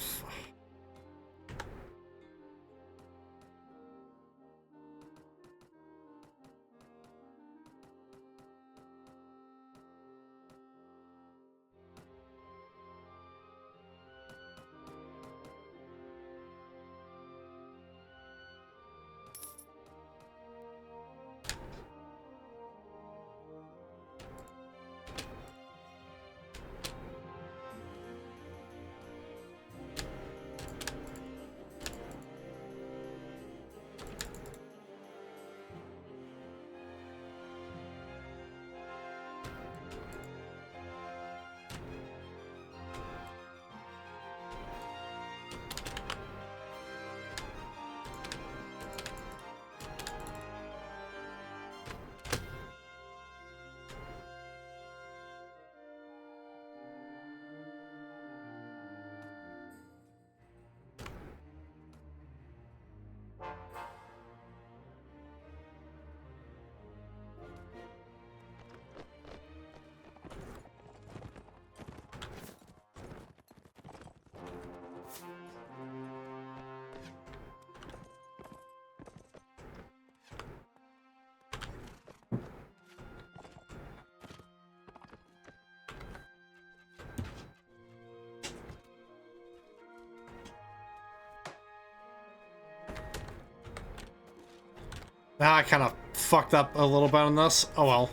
Ah, I kind of fucked up a little bit on this. Oh well.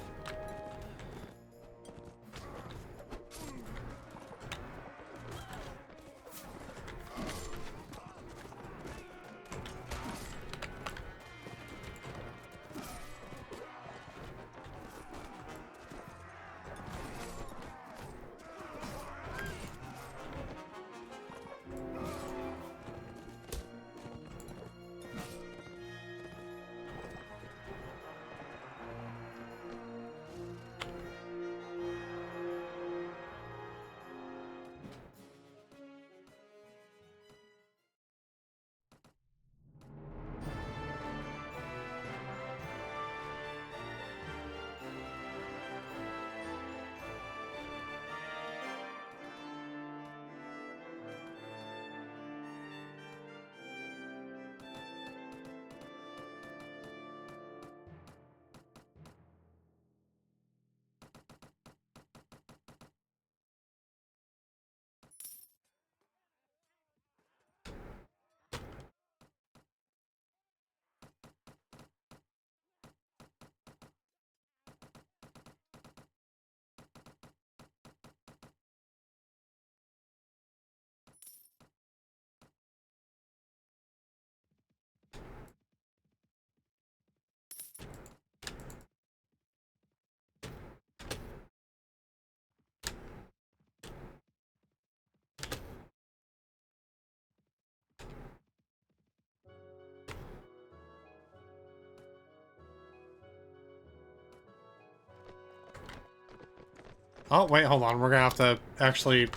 Oh, wait, hold on. We're gonna have to actually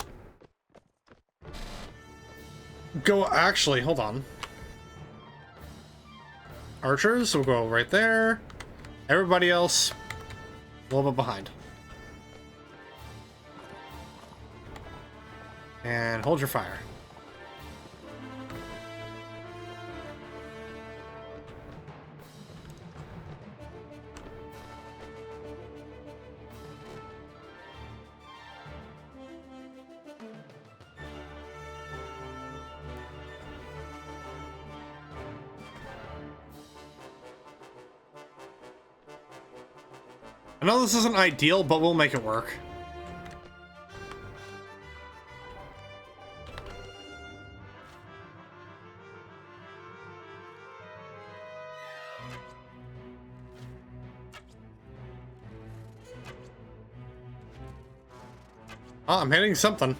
go... Actually, hold on. Archers will go right there. Everybody else, a little bit behind. And hold your fire. I know this isn't ideal, but we'll make it work. Oh, I'm hitting something.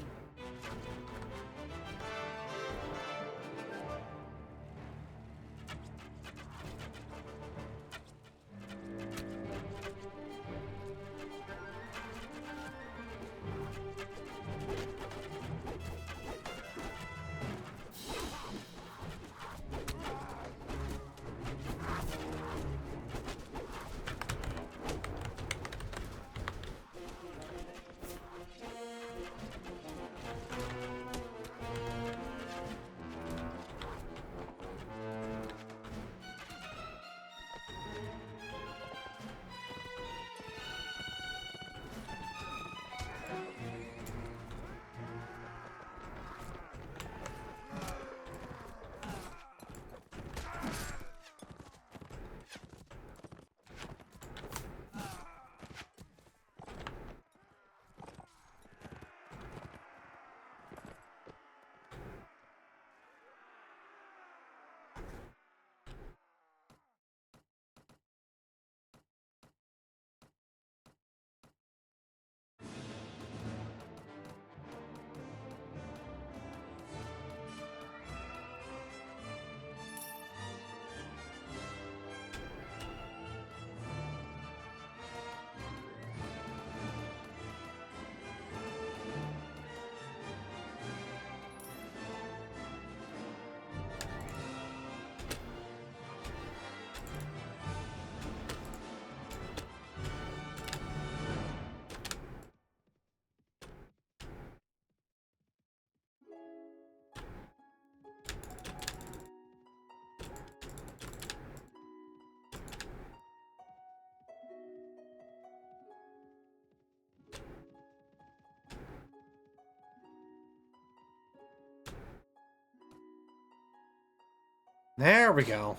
There we go.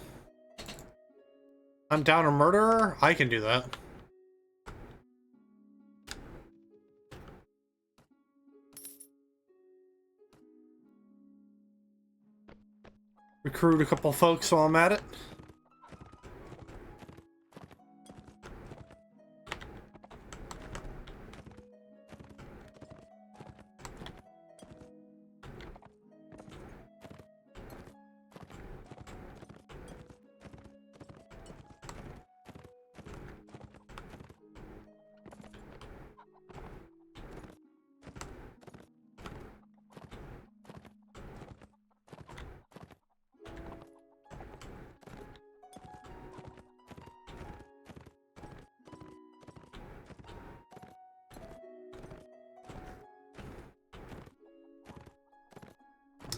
Hunt down a murderer? I can do that. Recruit a couple folks while I'm at it.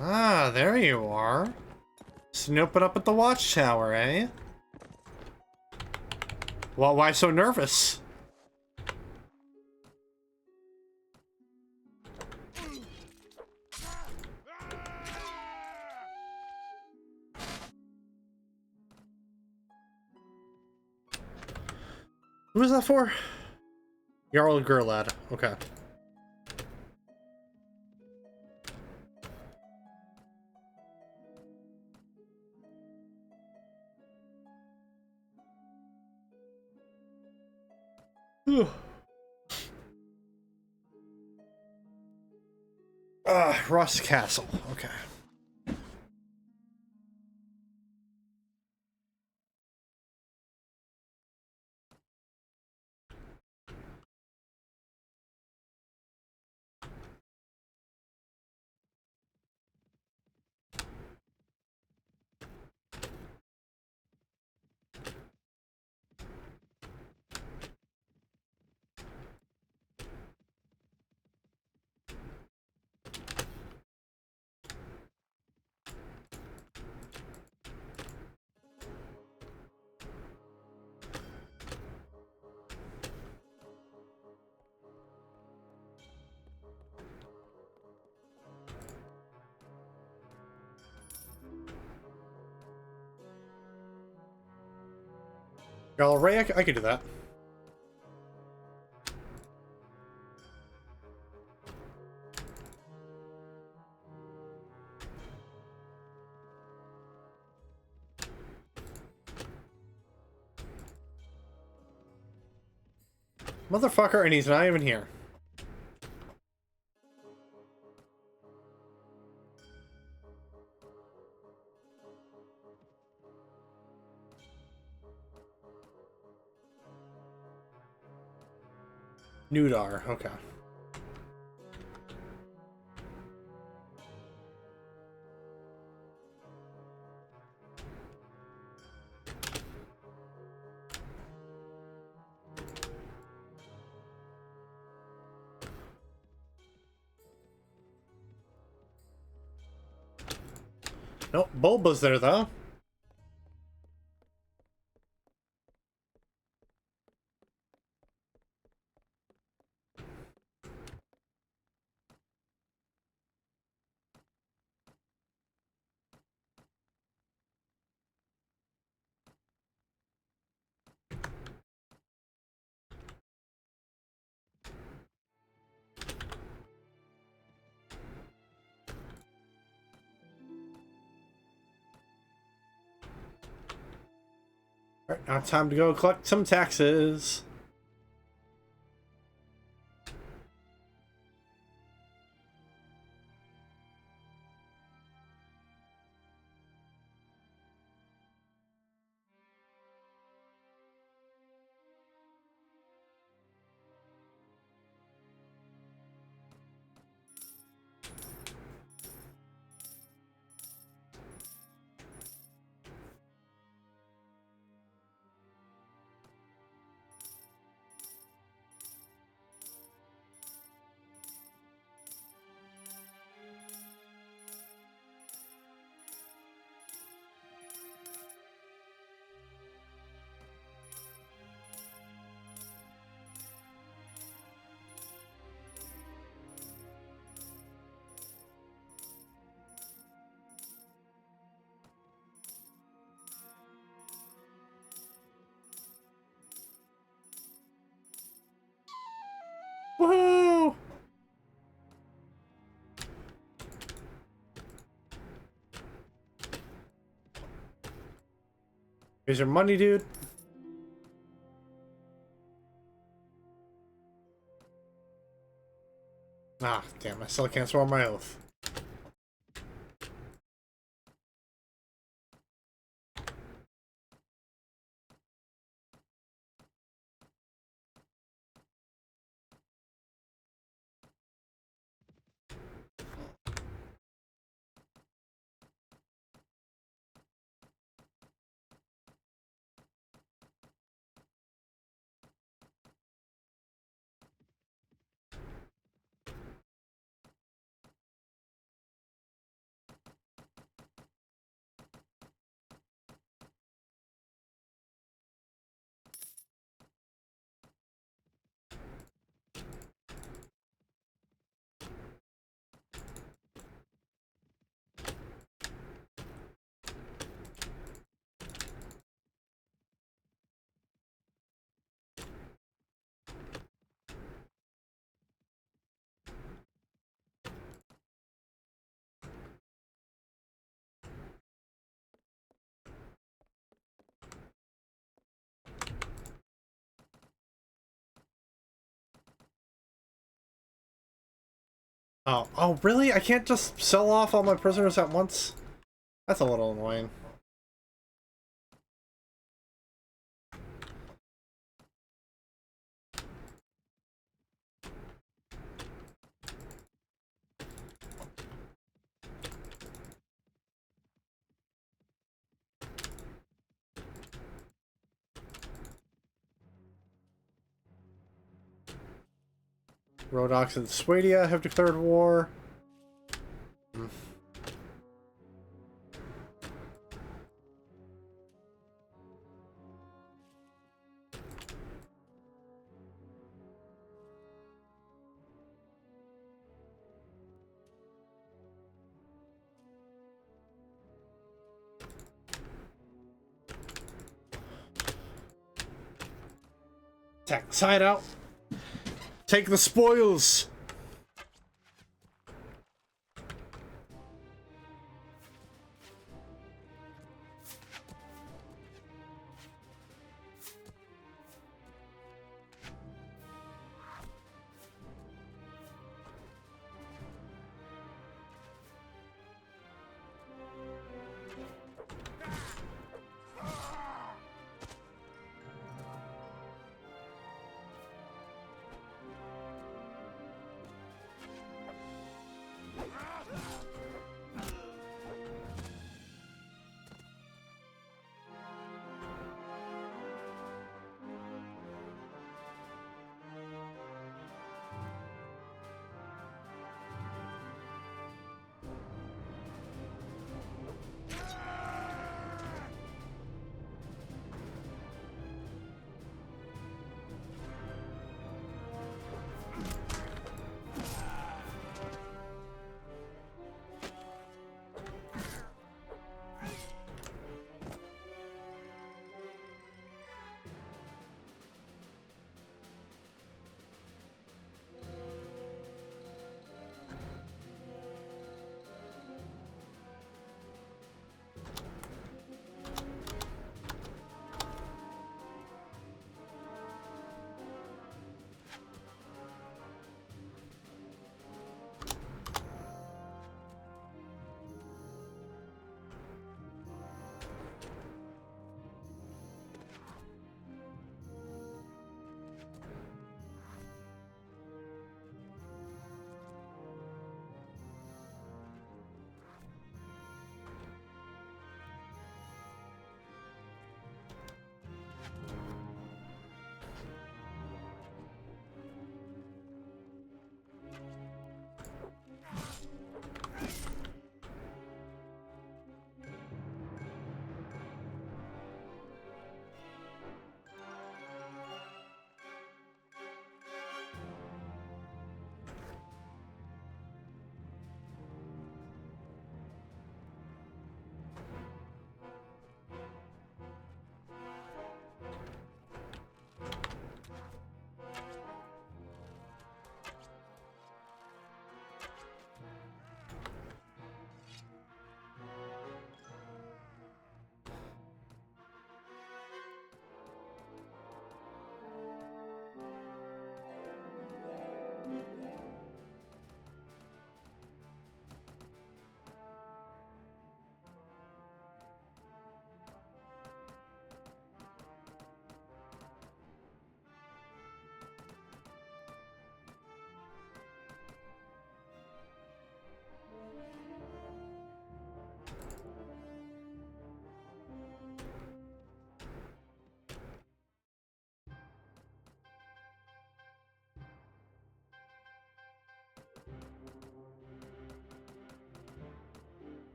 Ah, there you are. Snooping up at the watchtower, eh? Well, why so nervous? Who was that for? Jarl Gurlad. Okay. Whew. Ross Castle. Okay. Jarl Ray, I could do that. Motherfucker, and he's not even here. Nudar, okay. Nope, Bulba's there though. Alright, now time to go collect some taxes. Woohoo! Here's your money, dude. Ah, damn, I still can't swear my oath. Oh, really? I can't just sell off all my prisoners at once? That's a little annoying. Rhodox and Swadia have declared war. Attack the side out. Take the spoils.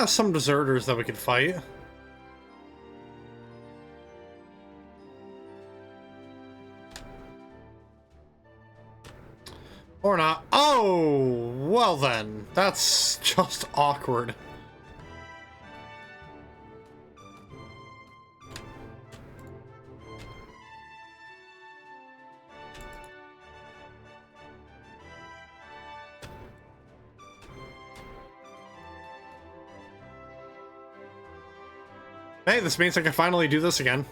got some deserters that we could fight. Or not. Oh, well then. That's just awkward. Hey, this means I can finally do this again.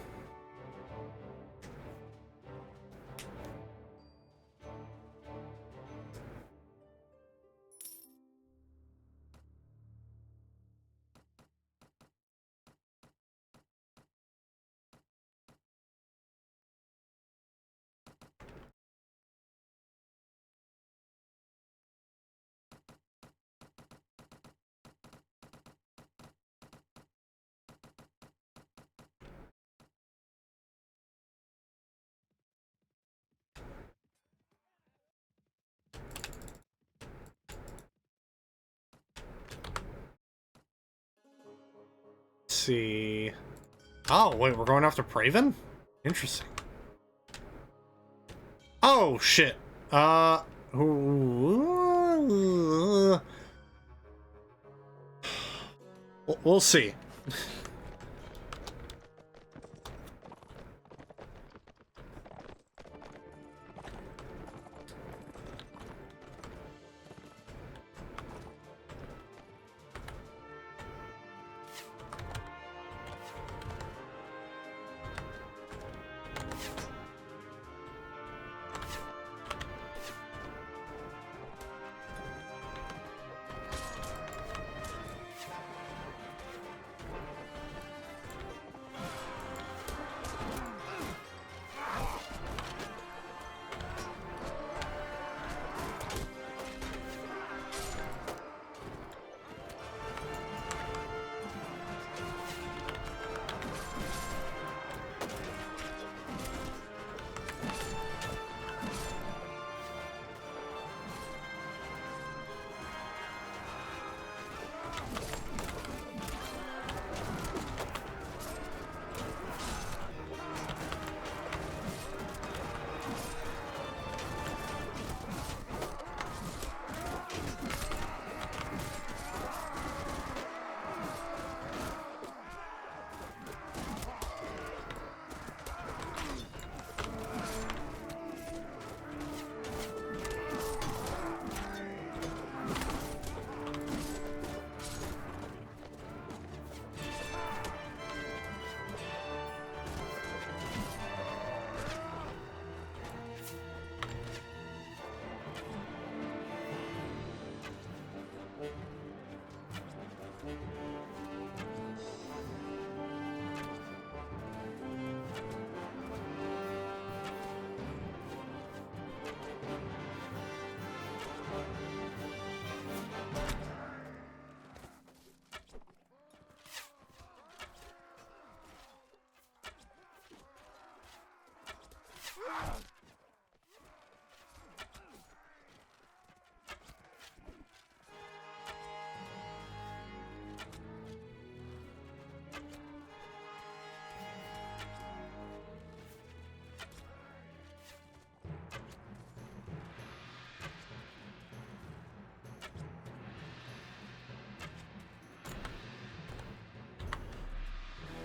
See. Oh, wait, we're going after Praven? Interesting. Oh, shit. We'll see.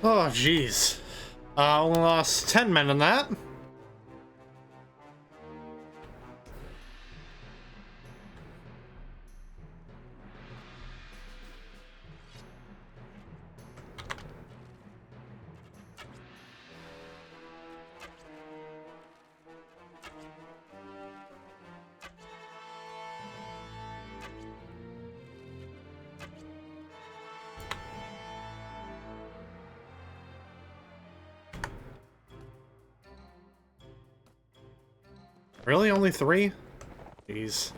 Oh, jeez. Only lost 10 men in that. Really? Only 3? Jeez.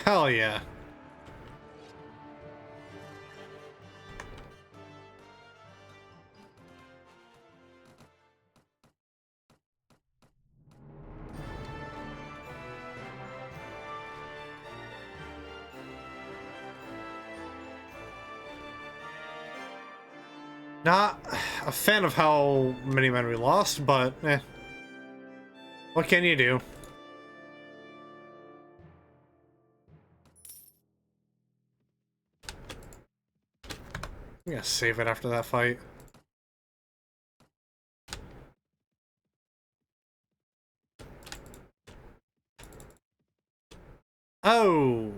Hell yeah. Not a fan of how many men we lost, but eh. What can you do? I'm gonna save it after that fight. Oh!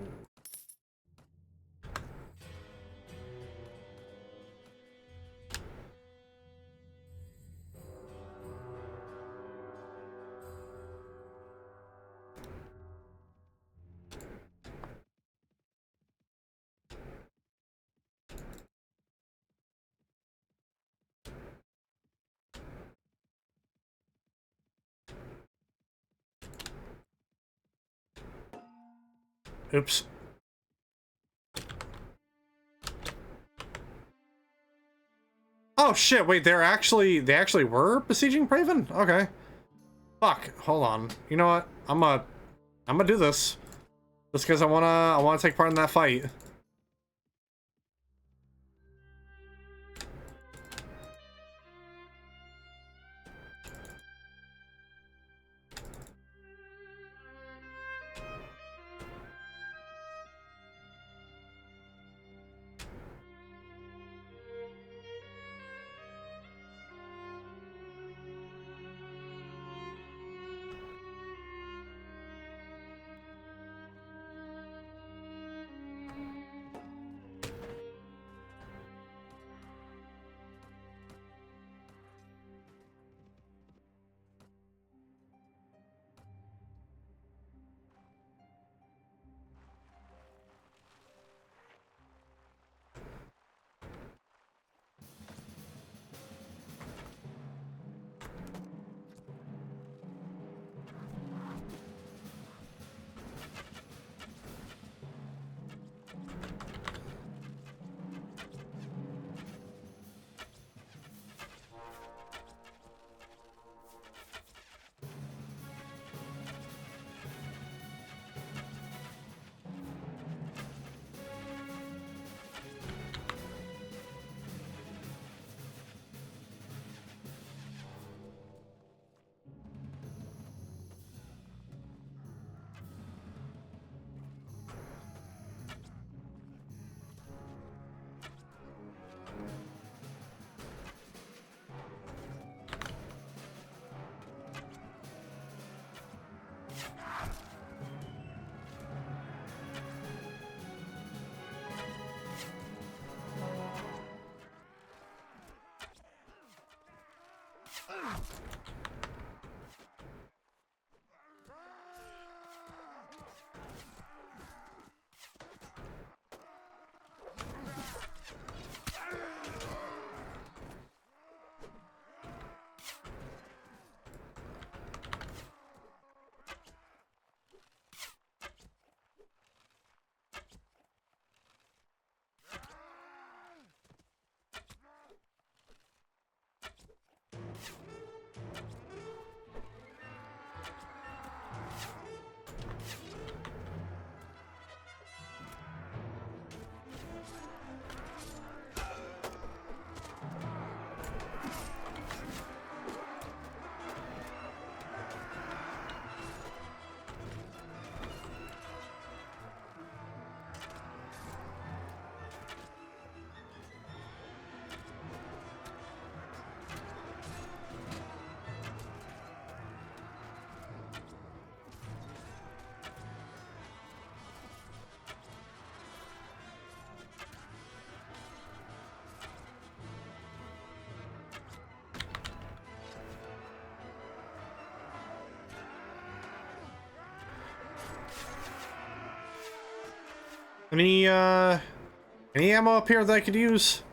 Oops. Oh shit, wait, they actually were besieging Praven? Okay. Fuck, hold on. You know what? I'm gonna do this. Just because I wanna take part in that fight. Any ammo up here that I could use?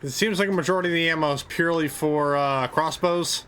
It seems like a majority of the ammo is purely for crossbows.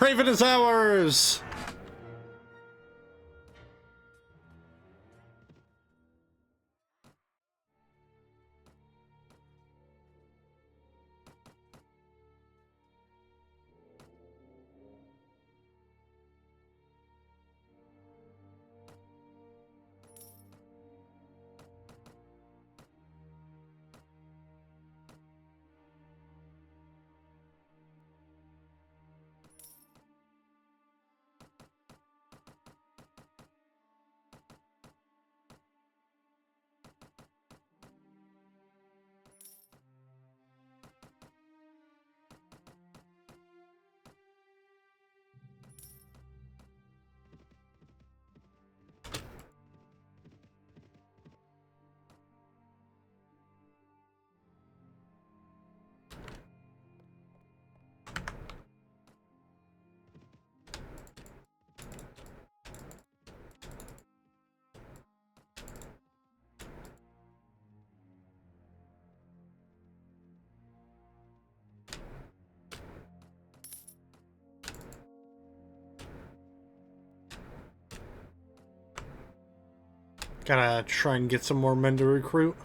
Craven is ours! Gotta try and get some more men to recruit.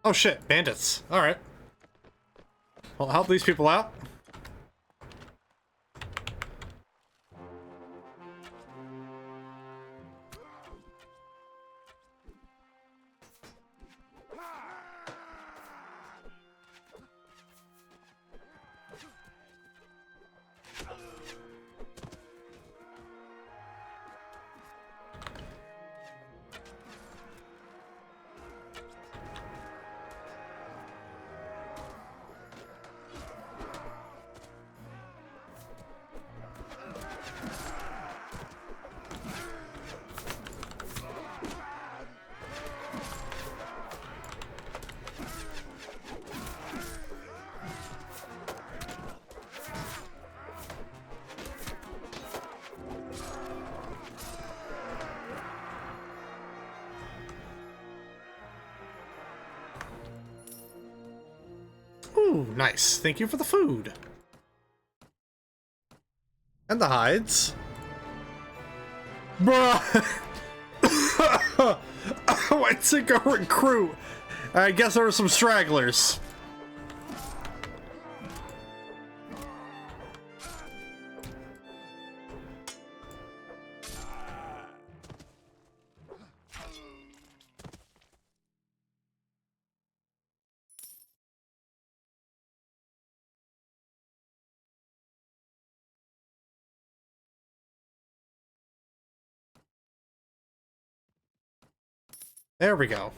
Oh shit, bandits. Alright. Well, help these people out. Ooh, nice. Thank you for the food. And the hides. Bruh! I went to go recruit. I guess there were some stragglers. There we go.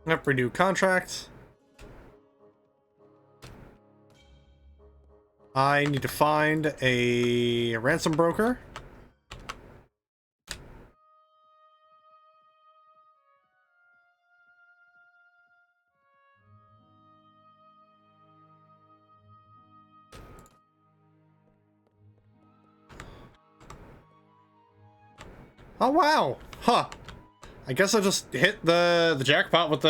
Yep, renew contract. I need to find a ransom broker. Oh wow! Huh. I guess I just hit the jackpot with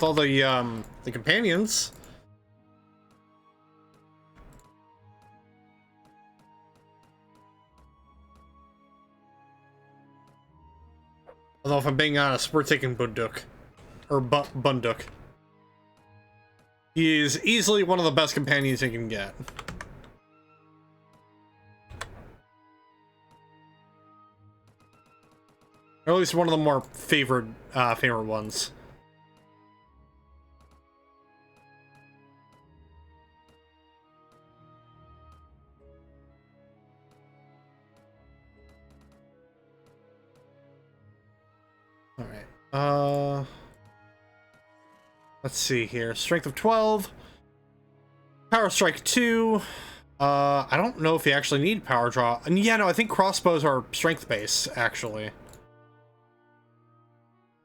all the companions. Although if I'm being honest, we're taking Bunduk. Or Bunduk. He is easily one of the best companions you can get. Or at least one of the more favored ones. Alright. Let's see here. Strength of 12. Power Strike 2. I don't know if you actually need Power Draw. And yeah, no, I think crossbows are strength base, actually.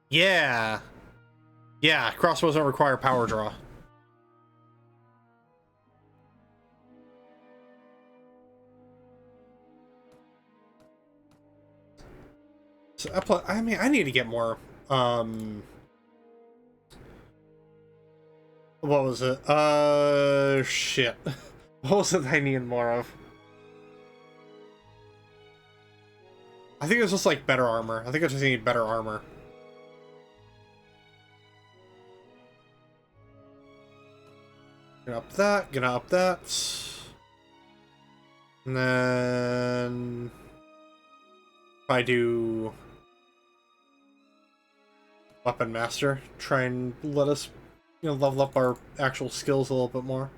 Yeah. Yeah, crossbows don't require Power Draw. So, I mean, I need to get more, what was it? Shit. What was it I needed more of? I think it was just, like, better armor. I think I just need better armor. Gonna up that, gonna up that. And then... if I do... Weapon Master, try and let us, you know, level up our actual skills a little bit more.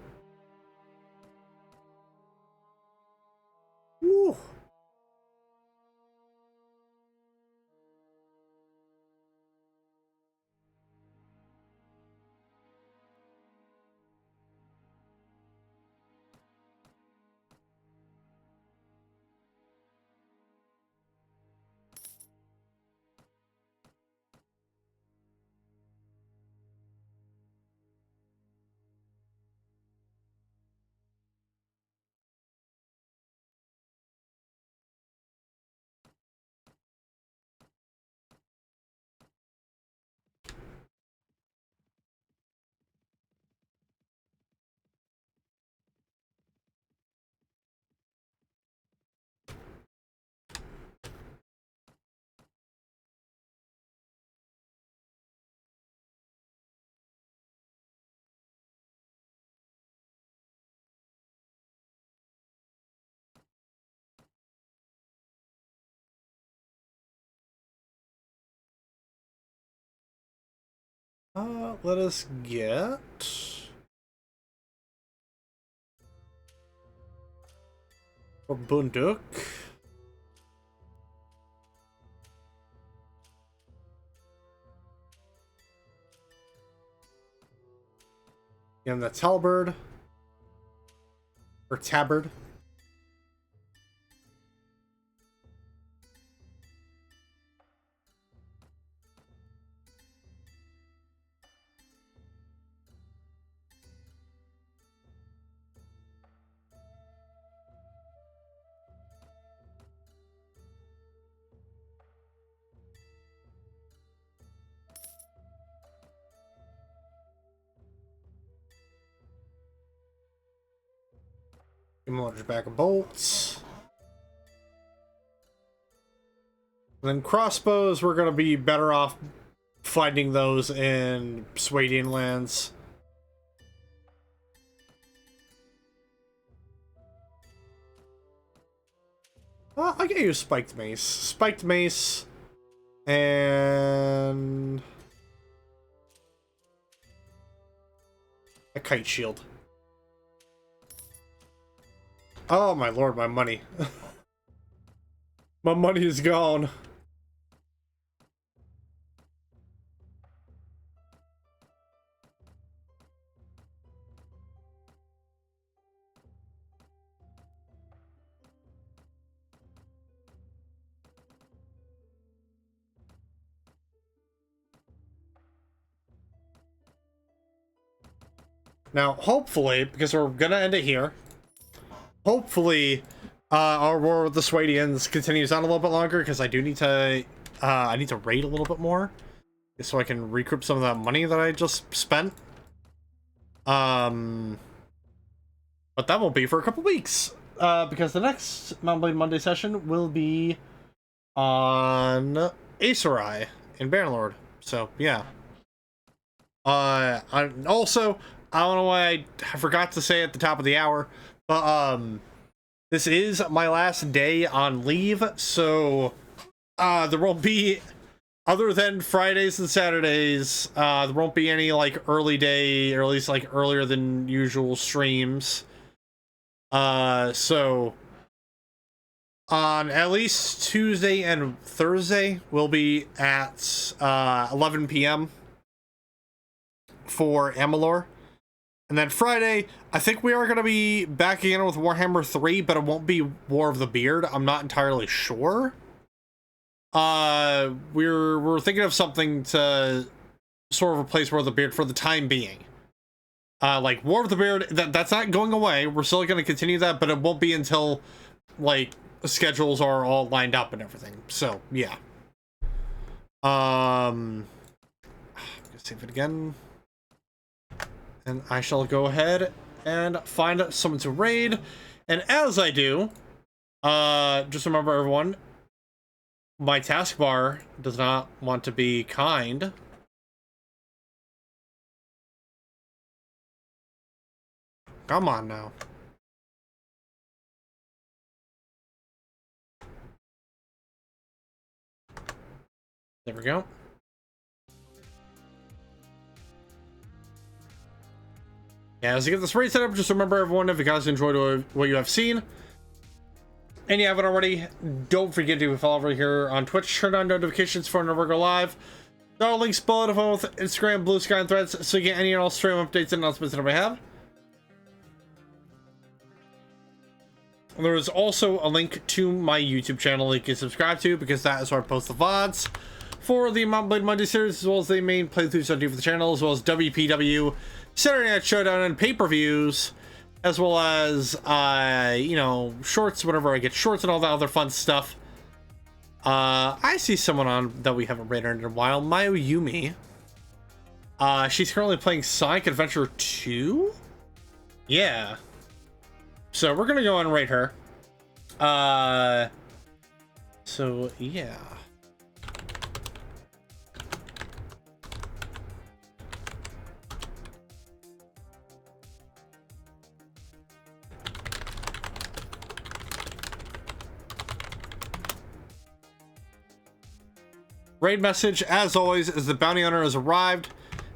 Woo! Let us get... or Bunduk. And the Talberd. Or Tabard. Give him a large bag of bolts. And then crossbows, we're gonna be better off finding those in Swadian lands. I can use Spiked Mace. Spiked Mace. And... a Kite Shield. Oh my lord, my money. My money is gone. Now, hopefully, because we're gonna end it here, hopefully, our war with the Swadians continues on a little bit longer, because I do need to, I need to raid a little bit more, so I can recoup some of that money that I just spent. But that won't be for a couple weeks, because the next Mount Blade Monday session will be on Aeserai in Bannerlord. So yeah. I don't know why I forgot to say at the top of the hour, but this is my last day on leave, so there won't be, other than Fridays and Saturdays, there won't be any like early day, or at least like earlier than usual streams. So on at least Tuesday and Thursday we'll be at 11 p.m. for Amalur. And then Friday, I think we are going to be back again with Warhammer 3, but it won't be War of the Beard. I'm not entirely sure. We're thinking of something to sort of replace War of the Beard for the time being. Like War of the Beard, that's not going away. We're still going to continue that, but it won't be until like the schedules are all lined up and everything. So yeah. I'm gonna save it again. And I shall go ahead and find someone to raid. And as I do, just remember everyone, my taskbar does not want to be kind. Come on now. There we go. Yeah, as you get this raid set up, just remember everyone, if you guys enjoyed what you have seen, and you haven't already, don't forget to follow over here on Twitch, turn on notifications for whenever we go live. There are links below to both Instagram, Blue Sky, and Threads, so you get any and all stream updates and announcements that I have. There is also a link to my YouTube channel that you can subscribe to, because that is where I post the VODs for the Mount Blade Monday series, as well as the main playthroughs I do for the channel, as well as WPW, Saturday Night Showdown, and pay-per-views, as well as, you know, shorts, whenever I get shorts and all that other fun stuff. I see someone on that we haven't raided in a while, Mayo Yumi. She's currently playing Sonic Adventure 2? Yeah. So we're gonna go and raid her. So yeah. Raid message, as always, is the bounty hunter has arrived.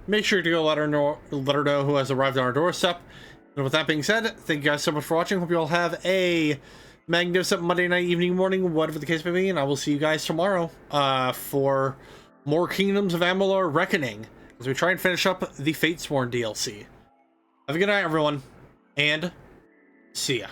Make sure to go let her know who has arrived on our doorstep. And with that being said, thank you guys so much for watching. Hope you all have a magnificent Monday night, evening, morning, whatever the case may be, and I will see you guys tomorrow for more Kingdoms of Amalur Reckoning, as we try and finish up the Fatesworn DLC. Have a good night, everyone, and see ya.